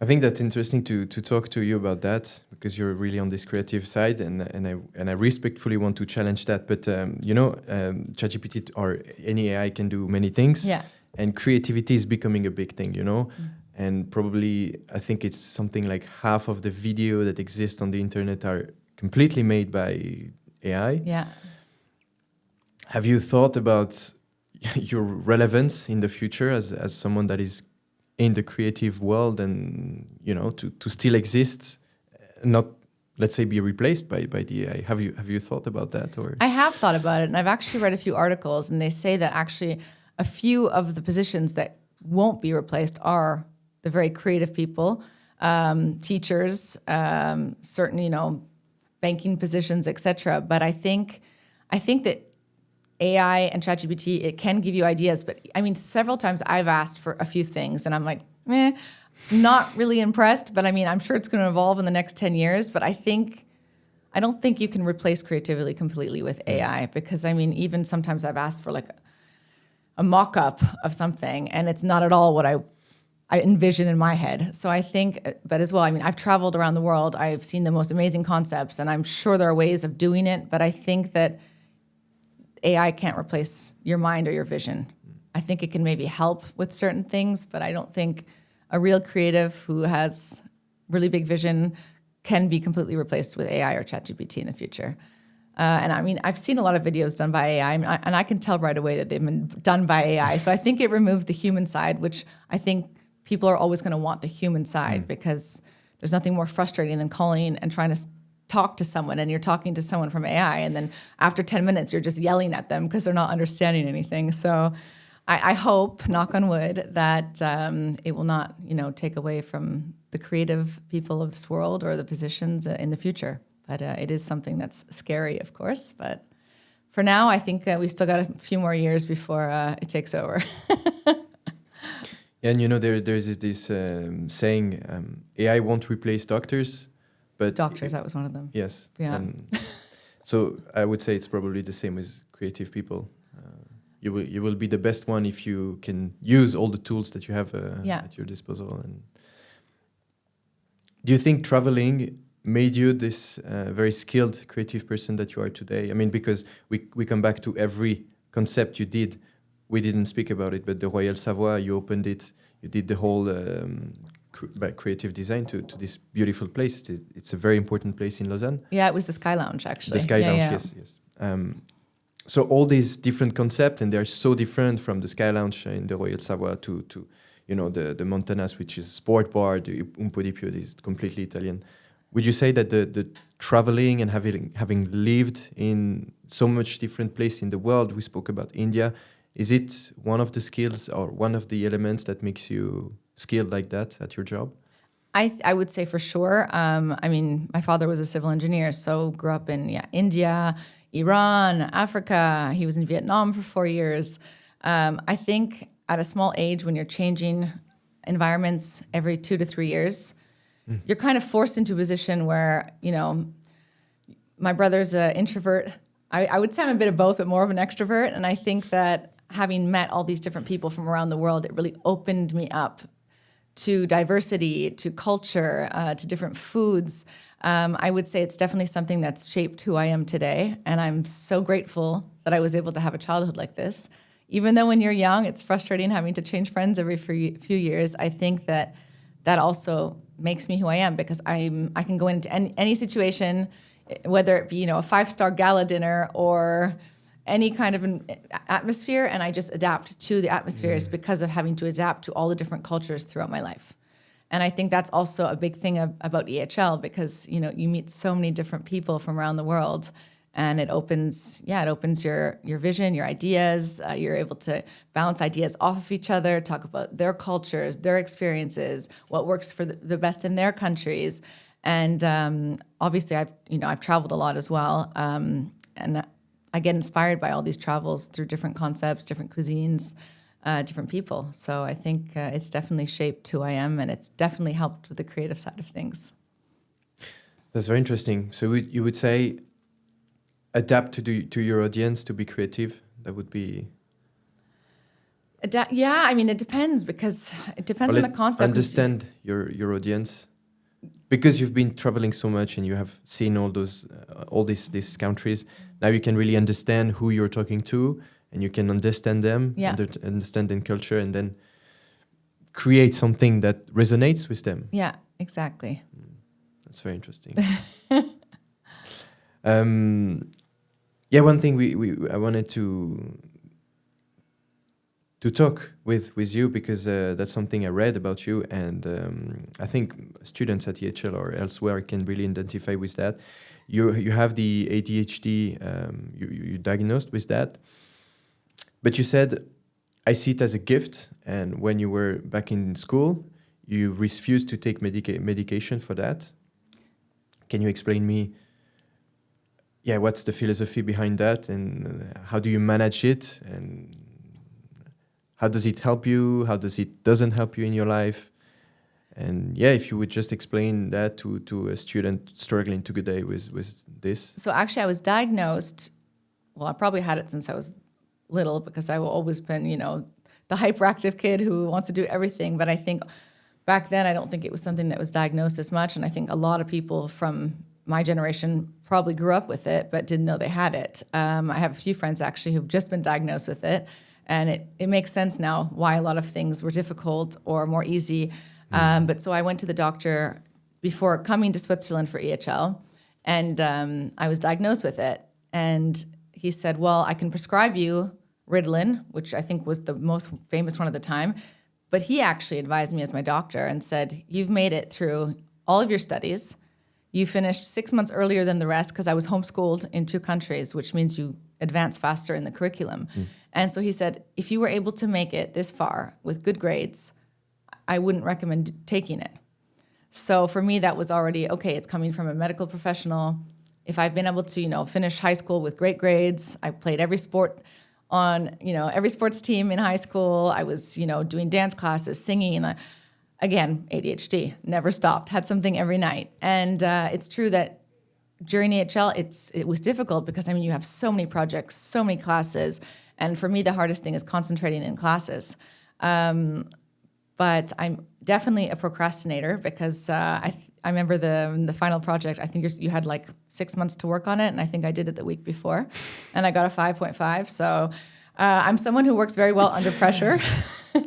I think that's interesting to talk to you about that, because you're really on this creative side, and I respectfully want to challenge that. But ChatGPT or any AI can do many things, and creativity is becoming a big thing, And probably, I think it's something like half of the video that exists on the internet are completely made by AI. Yeah. Have you thought about your relevance in the future as someone that is in the creative world, and to still exist, not, let's say, be replaced by the AI? Have you thought about that? Or I have thought about it, and I've actually read a few articles, and they say that actually a few of the positions that won't be replaced are the very creative people, teachers, certain, banking positions, etc. But I think that AI and ChatGPT, it can give you ideas, but I mean, several times I've asked for a few things and I'm like, not really impressed, but I mean, I'm sure it's going to evolve in the next 10 years, but I don't think you can replace creativity completely with AI, because I mean, even sometimes I've asked for like a mock-up of something and it's not at all what I envision in my head. So I think, but as well, I mean, I've traveled around the world, I've seen the most amazing concepts, and I'm sure there are ways of doing it, but I think that AI can't replace your mind or your vision. I think it can maybe help with certain things, but I don't think a real creative who has really big vision can be completely replaced with AI or ChatGPT in the future. And I mean, I've seen a lot of videos done by AI, and I can tell right away that they've been done by AI. So I think it removes the human side, which I think people are always going to want the human side, because there's nothing more frustrating than calling and trying to talk to someone, and you're talking to someone from AI, and then after 10 minutes, you're just yelling at them because they're not understanding anything. So I hope, knock on wood, that it will not, take away from the creative people of this world or the positions in the future. But it is something that's scary, of course. But for now, I think we still got a few more years before it takes over. And there's this saying, AI won't replace doctors, but Doctors, that was one of them. Yes. Yeah. So I would say it's probably the same with creative people. You will be the best one if you can use all the tools that you have at your disposal. And do you think traveling made you this very skilled creative person that you are today? I mean, because we come back to every concept you did. We didn't speak about it, but the Royal Savoie, you opened it. You did the whole creative design to this beautiful place. It's a very important place in Lausanne. Yeah, it was the Sky Lounge, actually. The Sky Lounge, yes. So all these different concepts, and they're so different from the Sky Lounge in the Royal Savoie to the Montanas, which is sport bar, the Un po' di più is completely Italian. Would you say that the traveling and having lived in so much different place in the world, we spoke about India, is it one of the skills or one of the elements that makes you skilled like that at your job? I would say for sure. I mean, my father was a civil engineer, so grew up in India, Iran, Africa. He was in Vietnam for 4 years. I think at a small age, when you're changing environments every 2 to 3 years, you're kind of forced into a position where, my brother's an introvert. I would say I'm a bit of both, but more of an extrovert. And I think that having met all these different people from around the world, it really opened me up to diversity, to culture, to different foods. I would say it's definitely something that's shaped who I am today. And I'm so grateful that I was able to have a childhood like this. Even though when you're young, it's frustrating having to change friends every few years, I think that also makes me who I am, because I can go into any situation, whether it be, a 5-star gala dinner or any kind of an atmosphere, and I just adapt to the atmospheres because of having to adapt to all the different cultures throughout my life. And I think that's also a big thing about EHL, because you meet so many different people from around the world, and it opens your vision, your ideas. You're able to bounce ideas off of each other, talk about their cultures, their experiences, what works for the best in their countries. And obviously, I've traveled a lot as well, and I get inspired by all these travels through different concepts, different cuisines, different people. So I think it's definitely shaped who I am, and it's definitely helped with the creative side of things. That's very interesting. So you would say adapt to your audience to be creative? That would be... Yeah, I mean, it depends, because it depends on the concept. Understand your audience. Because you've been traveling so much and you have seen all these countries, now you can really understand who you're talking to, and you can understand them, understand their culture, and then create something that resonates with them. Yeah, exactly. That's very interesting. One thing I wanted to talk with you, because that's something I read about you, and I think students at EHL or elsewhere can really identify with that. You have the ADHD, you diagnosed with that, but you said, I see it as a gift, and when you were back in school, you refused to take medication for that. Can you explain me yeah, what's the philosophy behind that, and how do you manage it, and how does it help you? How does it doesn't help you in your life? And yeah, if you would just explain that to a student struggling today with this. So actually, I was diagnosed. Well, I probably had it since I was little because I've always been, the hyperactive kid who wants to do everything. But I think back then, I don't think it was something that was diagnosed as much. And I think a lot of people from my generation probably grew up with it, but didn't know they had it. I have a few friends actually who've just been diagnosed with it. And it makes sense now why a lot of things were difficult or more easy. But so I went to the doctor before coming to Switzerland for EHL, and I was diagnosed with it. And he said, well, I can prescribe you Ritalin, which I think was the most famous one at the time. But he actually advised me as my doctor and said, you've made it through all of your studies. You finished 6 months earlier than the rest because I was homeschooled in 2 countries, which means you advance faster in the curriculum. And so he said, if you were able to make it this far with good grades, I wouldn't recommend taking it. So for me, that was already, okay, it's coming from a medical professional. If I've been able to, finish high school with great grades, I played every sport on, every sports team in high school. I was, doing dance classes, singing. Again, ADHD, never stopped, had something every night. And it's true that during EHL, it was difficult because, you have so many projects, so many classes. And for me, the hardest thing is concentrating in classes. But I'm definitely a procrastinator because I remember the final project, I think you had like 6 months to work on it, and I think I did it the week before, and I got a 5.5. So I'm someone who works very well under pressure.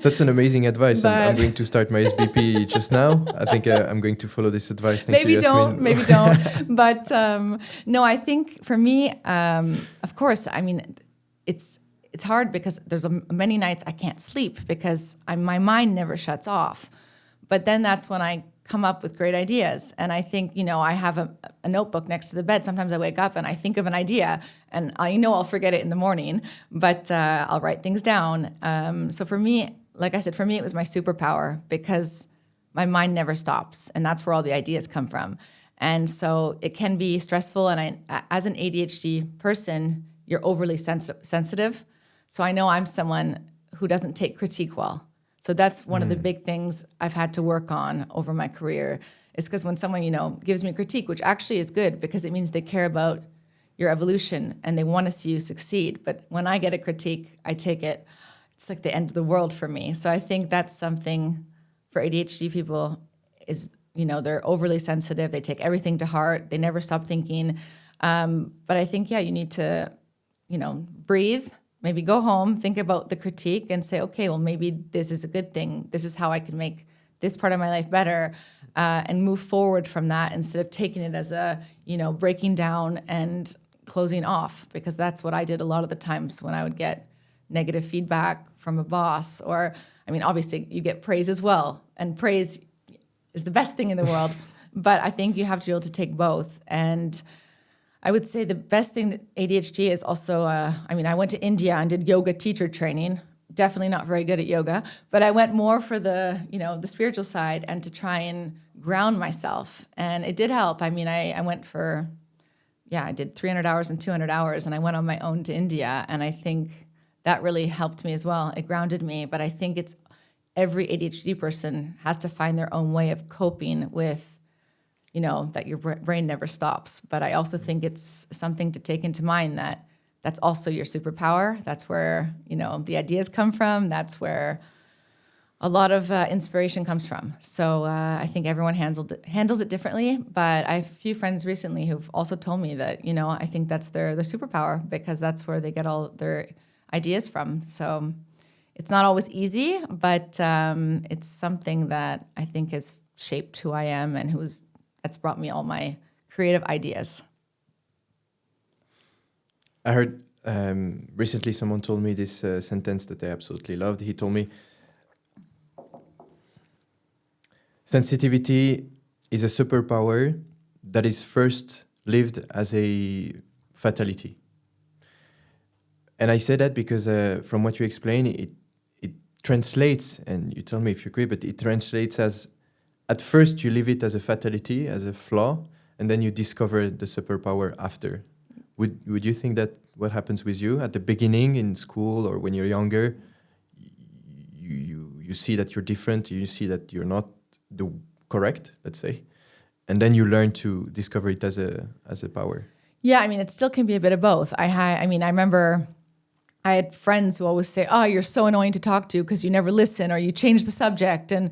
That's an amazing advice. I'm going to start my SBP just now. I think I'm going to follow this advice. Thank you, Jasmine. Maybe don't. But no, I think for me, of course, it's hard because there's many nights I can't sleep because my mind never shuts off. But then that's when I come up with great ideas. And I think, I have a notebook next to the bed. Sometimes I wake up and I think of an idea and I know I'll forget it in the morning, but I'll write things down. So for me, like I said, it was my superpower because my mind never stops. And that's where all the ideas come from. And so it can be stressful. And as an ADHD person, you're overly sensitive. So I know I'm someone who doesn't take critique well. So that's one of the big things I've had to work on over my career is because when someone, gives me critique, which actually is good because it means they care about your evolution and they want to see you succeed. But when I get a critique, I take it, it's like the end of the world for me. So I think that's something for ADHD people is, they're overly sensitive. They take everything to heart. They never stop thinking. But I think, you need to, breathe. Maybe go home, think about the critique and say, okay, well, maybe this is a good thing. This is how I can make this part of my life better and move forward from that instead of taking it as a, breaking down and closing off, because that's what I did a lot of the times when I would get negative feedback from a boss or, obviously you get praise as well. And praise is the best thing in the world. But I think you have to be able to take both. And I would say the best thing that ADHD is also, I went to India and did yoga teacher training. Definitely not very good at yoga, but I went more for the, the spiritual side and to try and ground myself. And it did help. I went for, I did 300 hours and 200 hours and I went on my own to India. And I think that really helped me as well. It grounded me. But I think it's every ADHD person has to find their own way of coping with that your brain never stops. But I also think it's something to take into mind that's also your superpower. That's where, the ideas come from. That's where a lot of inspiration comes from. So I think everyone handles it differently. But I have a few friends recently who've also told me that, I think that's their superpower because that's where they get all their ideas from. So it's not always easy, but it's something that I think has shaped who I am and that's brought me all my creative ideas. I heard recently someone told me this sentence that I absolutely loved. He told me, sensitivity is a superpower that is first lived as a fatality. And I say that because from what you explain, it translates, and you tell me if you agree, but it translates as at first, you leave it as a fatality, as a flaw, and then you discover the superpower after. Would you think that what happens with you at the beginning in school or when you're younger, you see that you're different, you see that you're not the correct, let's say, and then you learn to discover it as a power? Yeah, I mean, it still can be a bit of both. I remember I had friends who always say, "Oh, you're so annoying to talk to because you never listen or you change the subject." And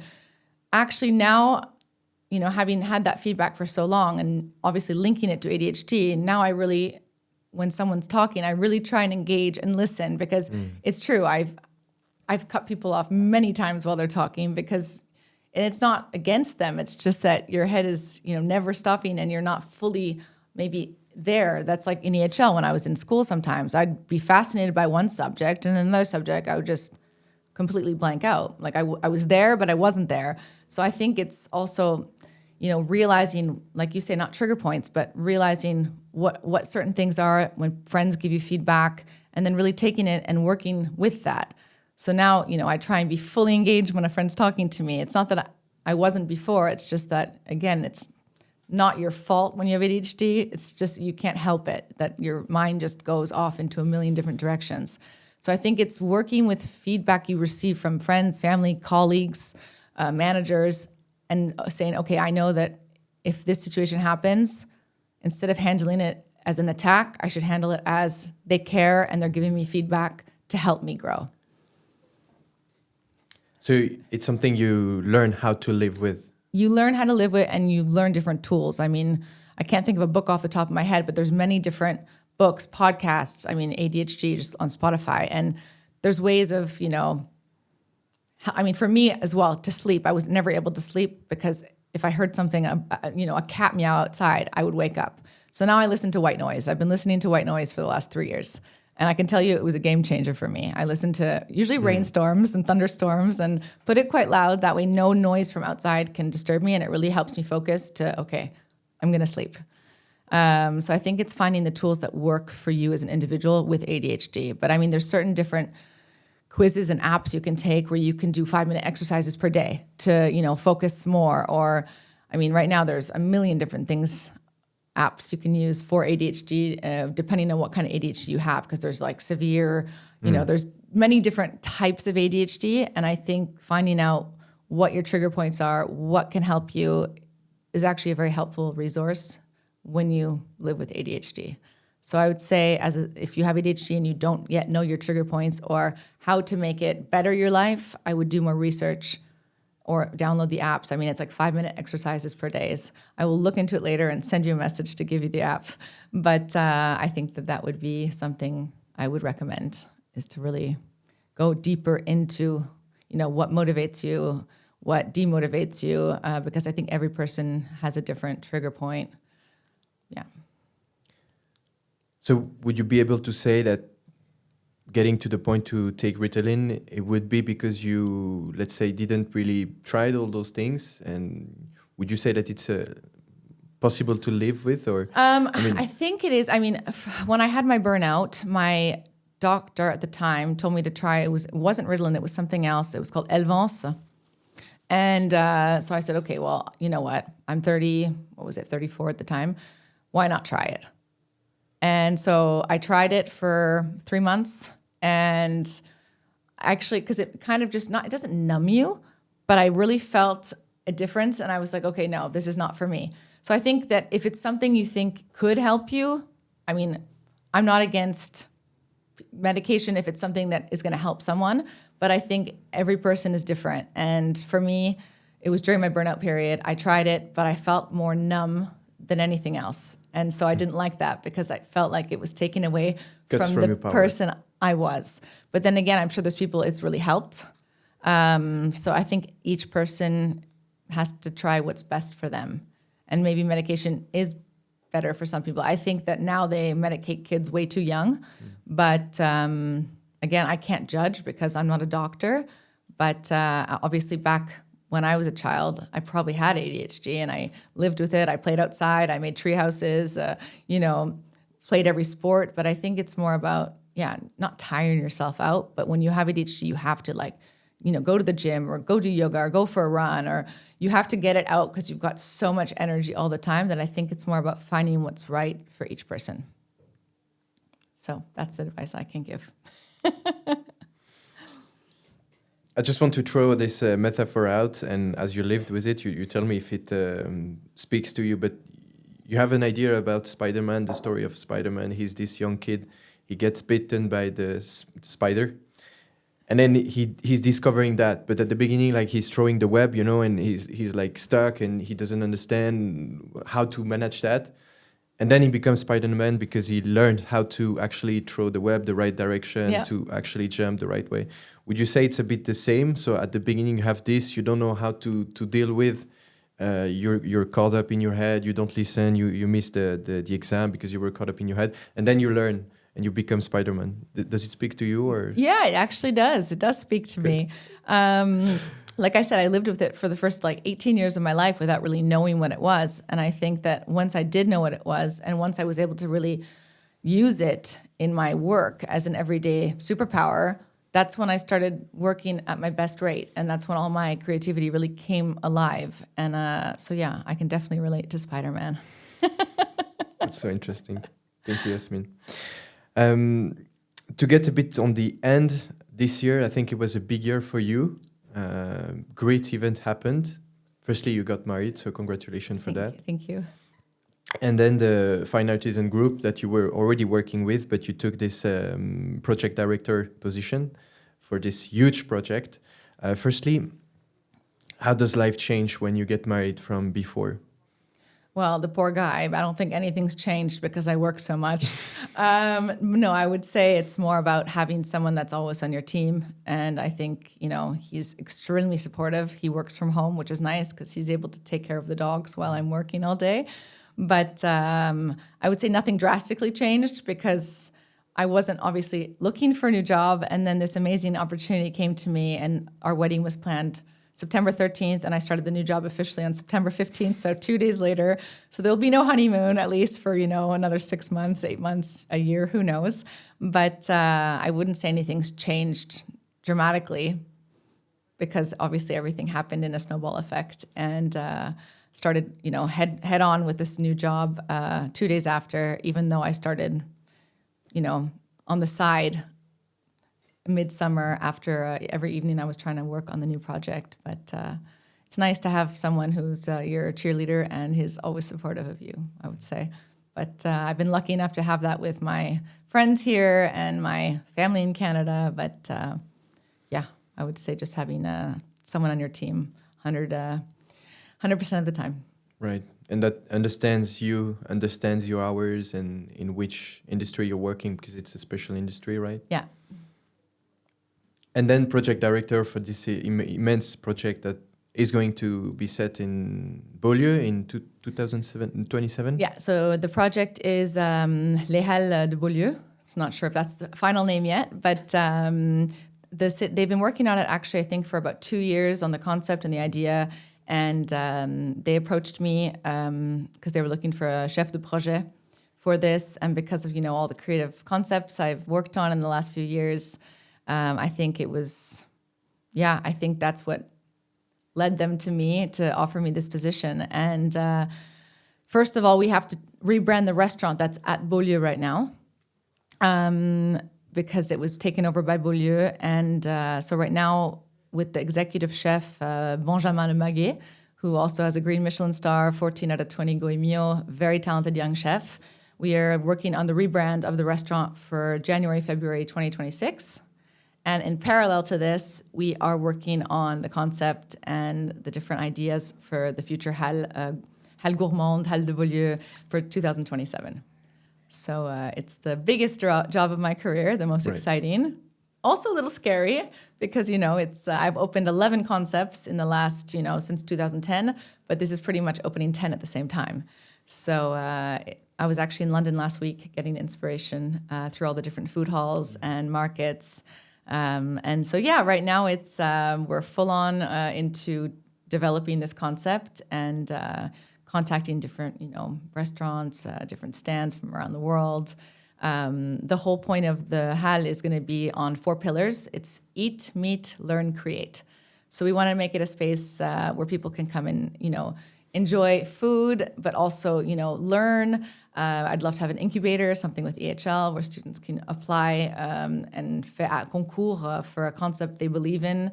actually now, having had that feedback for so long and obviously linking it to ADHD, now I really, when someone's talking, I really try and engage and listen, because it's true. I've cut people off many times while they're talking, because, and it's not against them. It's just that your head is, never stopping and you're not fully maybe there. That's like in EHL when I was in school sometimes. I'd be fascinated by one subject, and another subject I would just completely blank out. Like I was there, but I wasn't there. So I think it's also, realizing, like you say, not trigger points, but realizing what certain things are when friends give you feedback, and then really taking it and working with that. So now, I try and be fully engaged when a friend's talking to me. It's not that I wasn't before. It's just that, again, it's not your fault when you have ADHD. It's just you can't help it, that your mind just goes off into a million different directions. So I think it's working with feedback you receive from friends, family, colleagues, managers, and saying, okay, I know that if this situation happens, instead of handling it as an attack, I should handle it as they care and they're giving me feedback to help me grow. So it's something you learn how to live with. You learn how to live with, and you learn different tools. I mean, I can't think of a book off the top of my head, but there's many different books, podcasts. I mean, ADHD just on Spotify. And there's ways of, for me as well, to sleep. I was never able to sleep because if I heard something, a cat meow outside, I would wake up. So now I listen to white noise. I've been listening to white noise for the last 3 years. And I can tell you it was a game changer for me. I listen to usually rainstorms and thunderstorms and put it quite loud. That way no noise from outside can disturb me, and it really helps me focus to, okay, I'm going to sleep. So I think it's finding the tools that work for you as an individual with ADHD. But there's certain different quizzes and apps you can take where you can do 5-minute exercises per day to, focus more. Or, right now there's a million different things, apps you can use for ADHD, depending on what kind of ADHD you have, because there's like severe, there's many different types of ADHD. And I think finding out what your trigger points are, what can help you, is actually a very helpful resource when you live with ADHD. So I would say, if you have ADHD and you don't yet know your trigger points or how to make it better your life, I would do more research or download the apps. It's like 5-minute exercises per day. I will look into it later and send you a message to give you the apps. But I think that would be something I would recommend, is to really go deeper into, what motivates you, what demotivates you, because I think every person has a different trigger point. Yeah. So would you be able to say that getting to the point to take Ritalin, it would be because you, let's say, didn't really try all those things? And would you say that it's possible to live with? Or I think it is. When I had my burnout, my doctor at the time told me to try, it wasn't Ritalin, it was something else. It was called Elvance. And so I said, okay, well, you know what? I'm 34 at the time. Why not try it? And so I tried it for 3 months, and actually, because it kind of it doesn't numb you, but I really felt a difference, and I was like, okay, no, this is not for me. So I think that if it's something you think could help you, I'm not against medication if it's something that is going to help someone, but I think every person is different. And for me, it was during my burnout period. I tried it, but I felt more numb than anything else. And so I didn't like that, because I felt like it was taken away from the person I was. But then again, I'm sure there's people it's really helped. So I think each person has to try what's best for them. And maybe medication is better for some people. I think that now they medicate kids way too young. But again, I can't judge because I'm not a doctor. But obviously back when I was a child, I probably had ADHD, and I lived with it. I played outside. I made tree houses, played every sport. But I think it's more about, not tiring yourself out. But when you have ADHD, you have to go to the gym or go do yoga or go for a run, or you have to get it out because you've got so much energy all the time that I think it's more about finding what's right for each person. So that's the advice I can give. I just want to throw this metaphor out, and as you lived with it, you tell me if it speaks to you. But you have an idea about Spider-Man, the story of Spider-Man. He's this young kid. He gets bitten by the spider, and then he's discovering that. But at the beginning, like he's throwing the web, and he's like stuck, and he doesn't understand how to manage that. And then he becomes Spider-Man because he learned how to actually throw the web the right direction, to actually jump the right way. Would you say it's a bit the same? So at the beginning you have this, you don't know how to deal with, you're caught up in your head, you don't listen, you miss the exam because you were caught up in your head, and then you learn and you become Spider-Man. Does it speak to you? Or Yeah, it actually does. It does speak to me. Like I said, I lived with it for the first 18 years of my life without really knowing what it was. And I think that once I did know what it was, and once I was able to really use it in my work as an everyday superpower, that's when I started working at my best rate. And that's when all my creativity really came alive. And so, yeah, I can definitely relate to Spider-Man. That's so interesting. Thank you, Jasmine. To get a bit on the end, this year, I think it was a big year for you. Great event happened. Firstly, you got married, so congratulations for that. Thank you. And then the Fine Artisan Group that you were already working with, but you took this project director position for this huge project. Firstly, how does life change when you get married from before? Well, the poor guy, I don't think anything's changed because I work so much. No, I would say it's more about having someone that's always on your team. And I think, he's extremely supportive. He works from home, which is nice because he's able to take care of the dogs while I'm working all day. But I would say nothing drastically changed because I wasn't obviously looking for a new job. And then this amazing opportunity came to me, and our wedding was planned September 13th, and I started the new job officially on September 15th, so 2 days later. So there'll be no honeymoon, at least for, another 6 months, 8 months, a year, who knows. But I wouldn't say anything's changed dramatically because obviously everything happened in a snowball effect, and started, head on with this new job 2 days after, even though I started, on the side midsummer after every evening I was trying to work on the new project. But it's nice to have someone who's your cheerleader and is always supportive of you, I would say. But I've been lucky enough to have that with my friends here and my family in Canada. But I would say just having someone on your team 100% of the time. Right. And that understands you, understands your hours and in which industry you're working, because it's a special industry, right? Yeah. And then project director for this immense project that is going to be set in Beaulieu in 2027. Yeah, so the project is Les Halles de Beaulieu. It's not sure if that's the final name yet, but they've been working on it actually, I think, for about 2 years on the concept and the idea. And they approached me because they were looking for a chef de projet for this. And because of, all the creative concepts I've worked on in the last few years, I think it was, I think that's what led them to me to offer me this position. And first of all, we have to rebrand the restaurant that's at Beaulieu right now because it was taken over by Beaulieu. And so right now, with the executive chef, Benjamin Le Maguet, who also has a Green Michelin star, 14 out of 20 Goemio, very talented young chef. We are working on the rebrand of the restaurant for January, February 2026. And in parallel to this, we are working on the concept and the different ideas for the future Halles Gourmande, Halles de Beaulieu for 2027. So it's the biggest job of my career, the most exciting. Also a little scary because, it's I've opened 11 concepts in the last, since 2010, but this is pretty much opening 10 at the same time. So I was actually in London last week getting inspiration through all the different food halls and markets. And so, right now it's we're full on into developing this concept and contacting different, restaurants, different stands from around the world. The whole point of the Halles is going to be on 4 pillars. It's eat, meet, learn, create. So we want to make it a space where people can come and, enjoy food, but also, learn I'd love to have an incubator, something with EHL, where students can apply and faire un concours for a concept they believe in.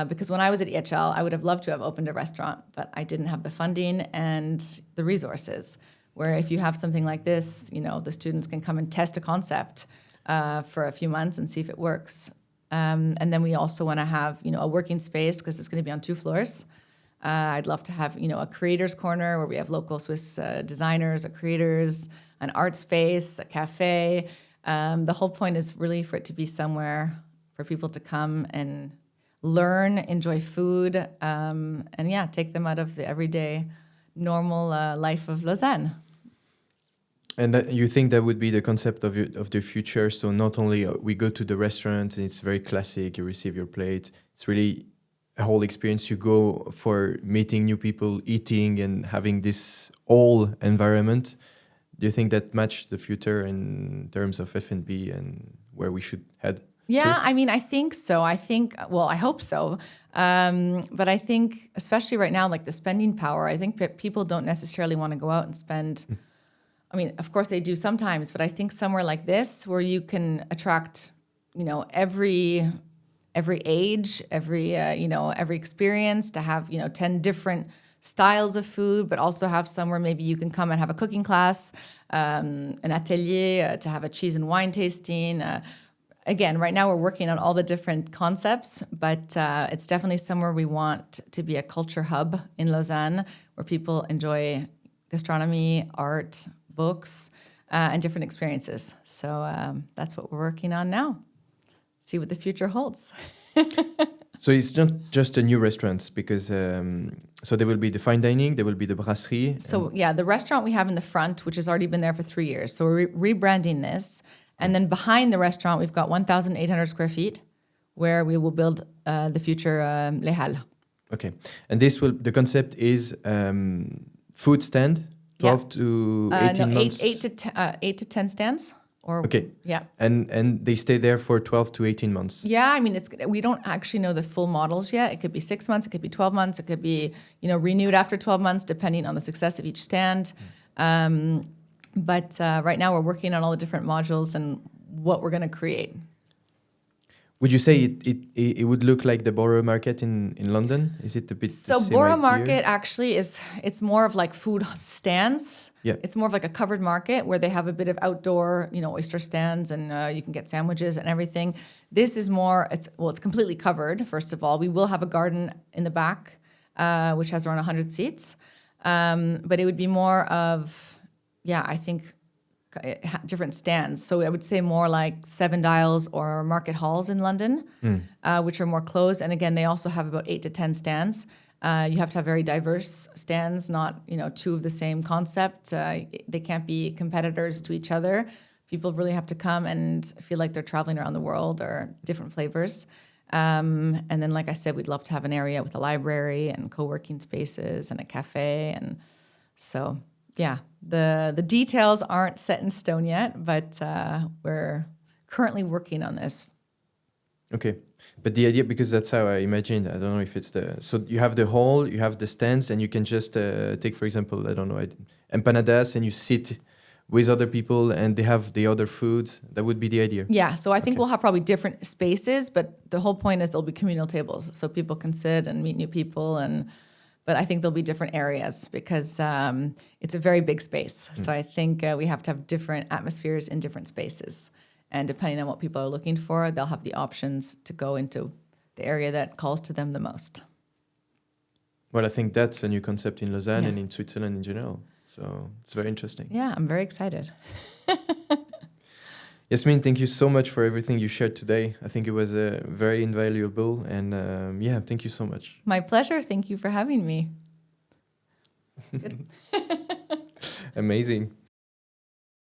Because when I was at EHL, I would have loved to have opened a restaurant, but I didn't have the funding and the resources. Where if you have something like this, the students can come and test a concept for a few months and see if it works. And then we also want to have, a working space because it's going to be on 2 floors. I'd love to have, a creators corner where we have local Swiss designers or creators, an art space, a cafe. The whole point is really for it to be somewhere for people to come and learn, enjoy food, and take them out of the everyday normal life of Lausanne. And you think that would be the concept of the future? So not only we go to the restaurant and it's very classic, you receive your plate. It's really a whole experience. You go for meeting new people, eating, and having this whole environment. Do you think that matched the future in terms of F&B and where we should head? Yeah, I think so. I hope so. But I think, especially right now, like the spending power, I think that people don't necessarily want to go out and spend. Of course they do sometimes, but I think somewhere like this where you can attract, every age, every experience, to have, 10 different styles of food, but also have somewhere maybe you can come and have a cooking class, an atelier, to have a cheese and wine tasting. Again, right now we're working on all the different concepts, but it's definitely somewhere we want to be a culture hub in Lausanne where people enjoy gastronomy, art, books, and different experiences. So that's what we're working on now. See what the future holds. So it's not just a new restaurant because so there will be the fine dining, there will be the brasserie. So the restaurant we have in the front, which has already been there for 3 years. So we're rebranding this. And then behind the restaurant, we've got 1,800 square feet where we will build the future Les Halles. Okay. And the concept is food stand, 12 to 18 months? 8 to 10 stands. Okay. Yeah. And they stay there for 12 to 18 months? Yeah, we don't actually know the full models yet. It could be 6 months, it could be 12 months, it could be, renewed after 12 months, depending on the success of each stand. But right now we're working on all the different modules and what we're going to create. Would you say it would look like the Borough Market in London? Is it a bit So the same Borough idea? Market actually it's more of like food stands. Yeah. It's more of like a covered market where they have a bit of outdoor, oyster stands and you can get sandwiches and everything. This is more, it's completely covered, first of all. We will have a garden in the back, which has around 100 seats. But it would be more of, I think, different stands. So I would say more like Seven Dials or Market Halls in London, which are more closed. And again, they also have about 8 to 10 stands. You have to have very diverse stands, not 2 of the same concept. They can't be competitors to each other. People really have to come and feel like they're traveling around the world or different flavors. And then, like I said, we'd love to have an area with a library and co-working spaces and a cafe. And so, the details aren't set in stone yet, but we're currently working on this. Okay. But the idea, because that's how I imagined, I don't know if it's so you have the hall, you have the stands, and you can just take, for example, I don't know, empanadas, and you sit with other people and they have the other food. That would be the idea. Yeah, so I think we'll have probably different spaces, but the whole point is there'll be communal tables so people can sit and meet new people. But I think there'll be different areas because it's a very big space. So I think we have to have different atmospheres in different spaces. And depending on what people are looking for, they'll have the options to go into the area that calls to them the most. Well, I think that's a new concept in Lausanne and in Switzerland in general. So it's very interesting. Yeah, I'm very excited. Jasmine, thank you so much for everything you shared today. I think it was very invaluable. And thank you so much. My pleasure. Thank you for having me. Amazing.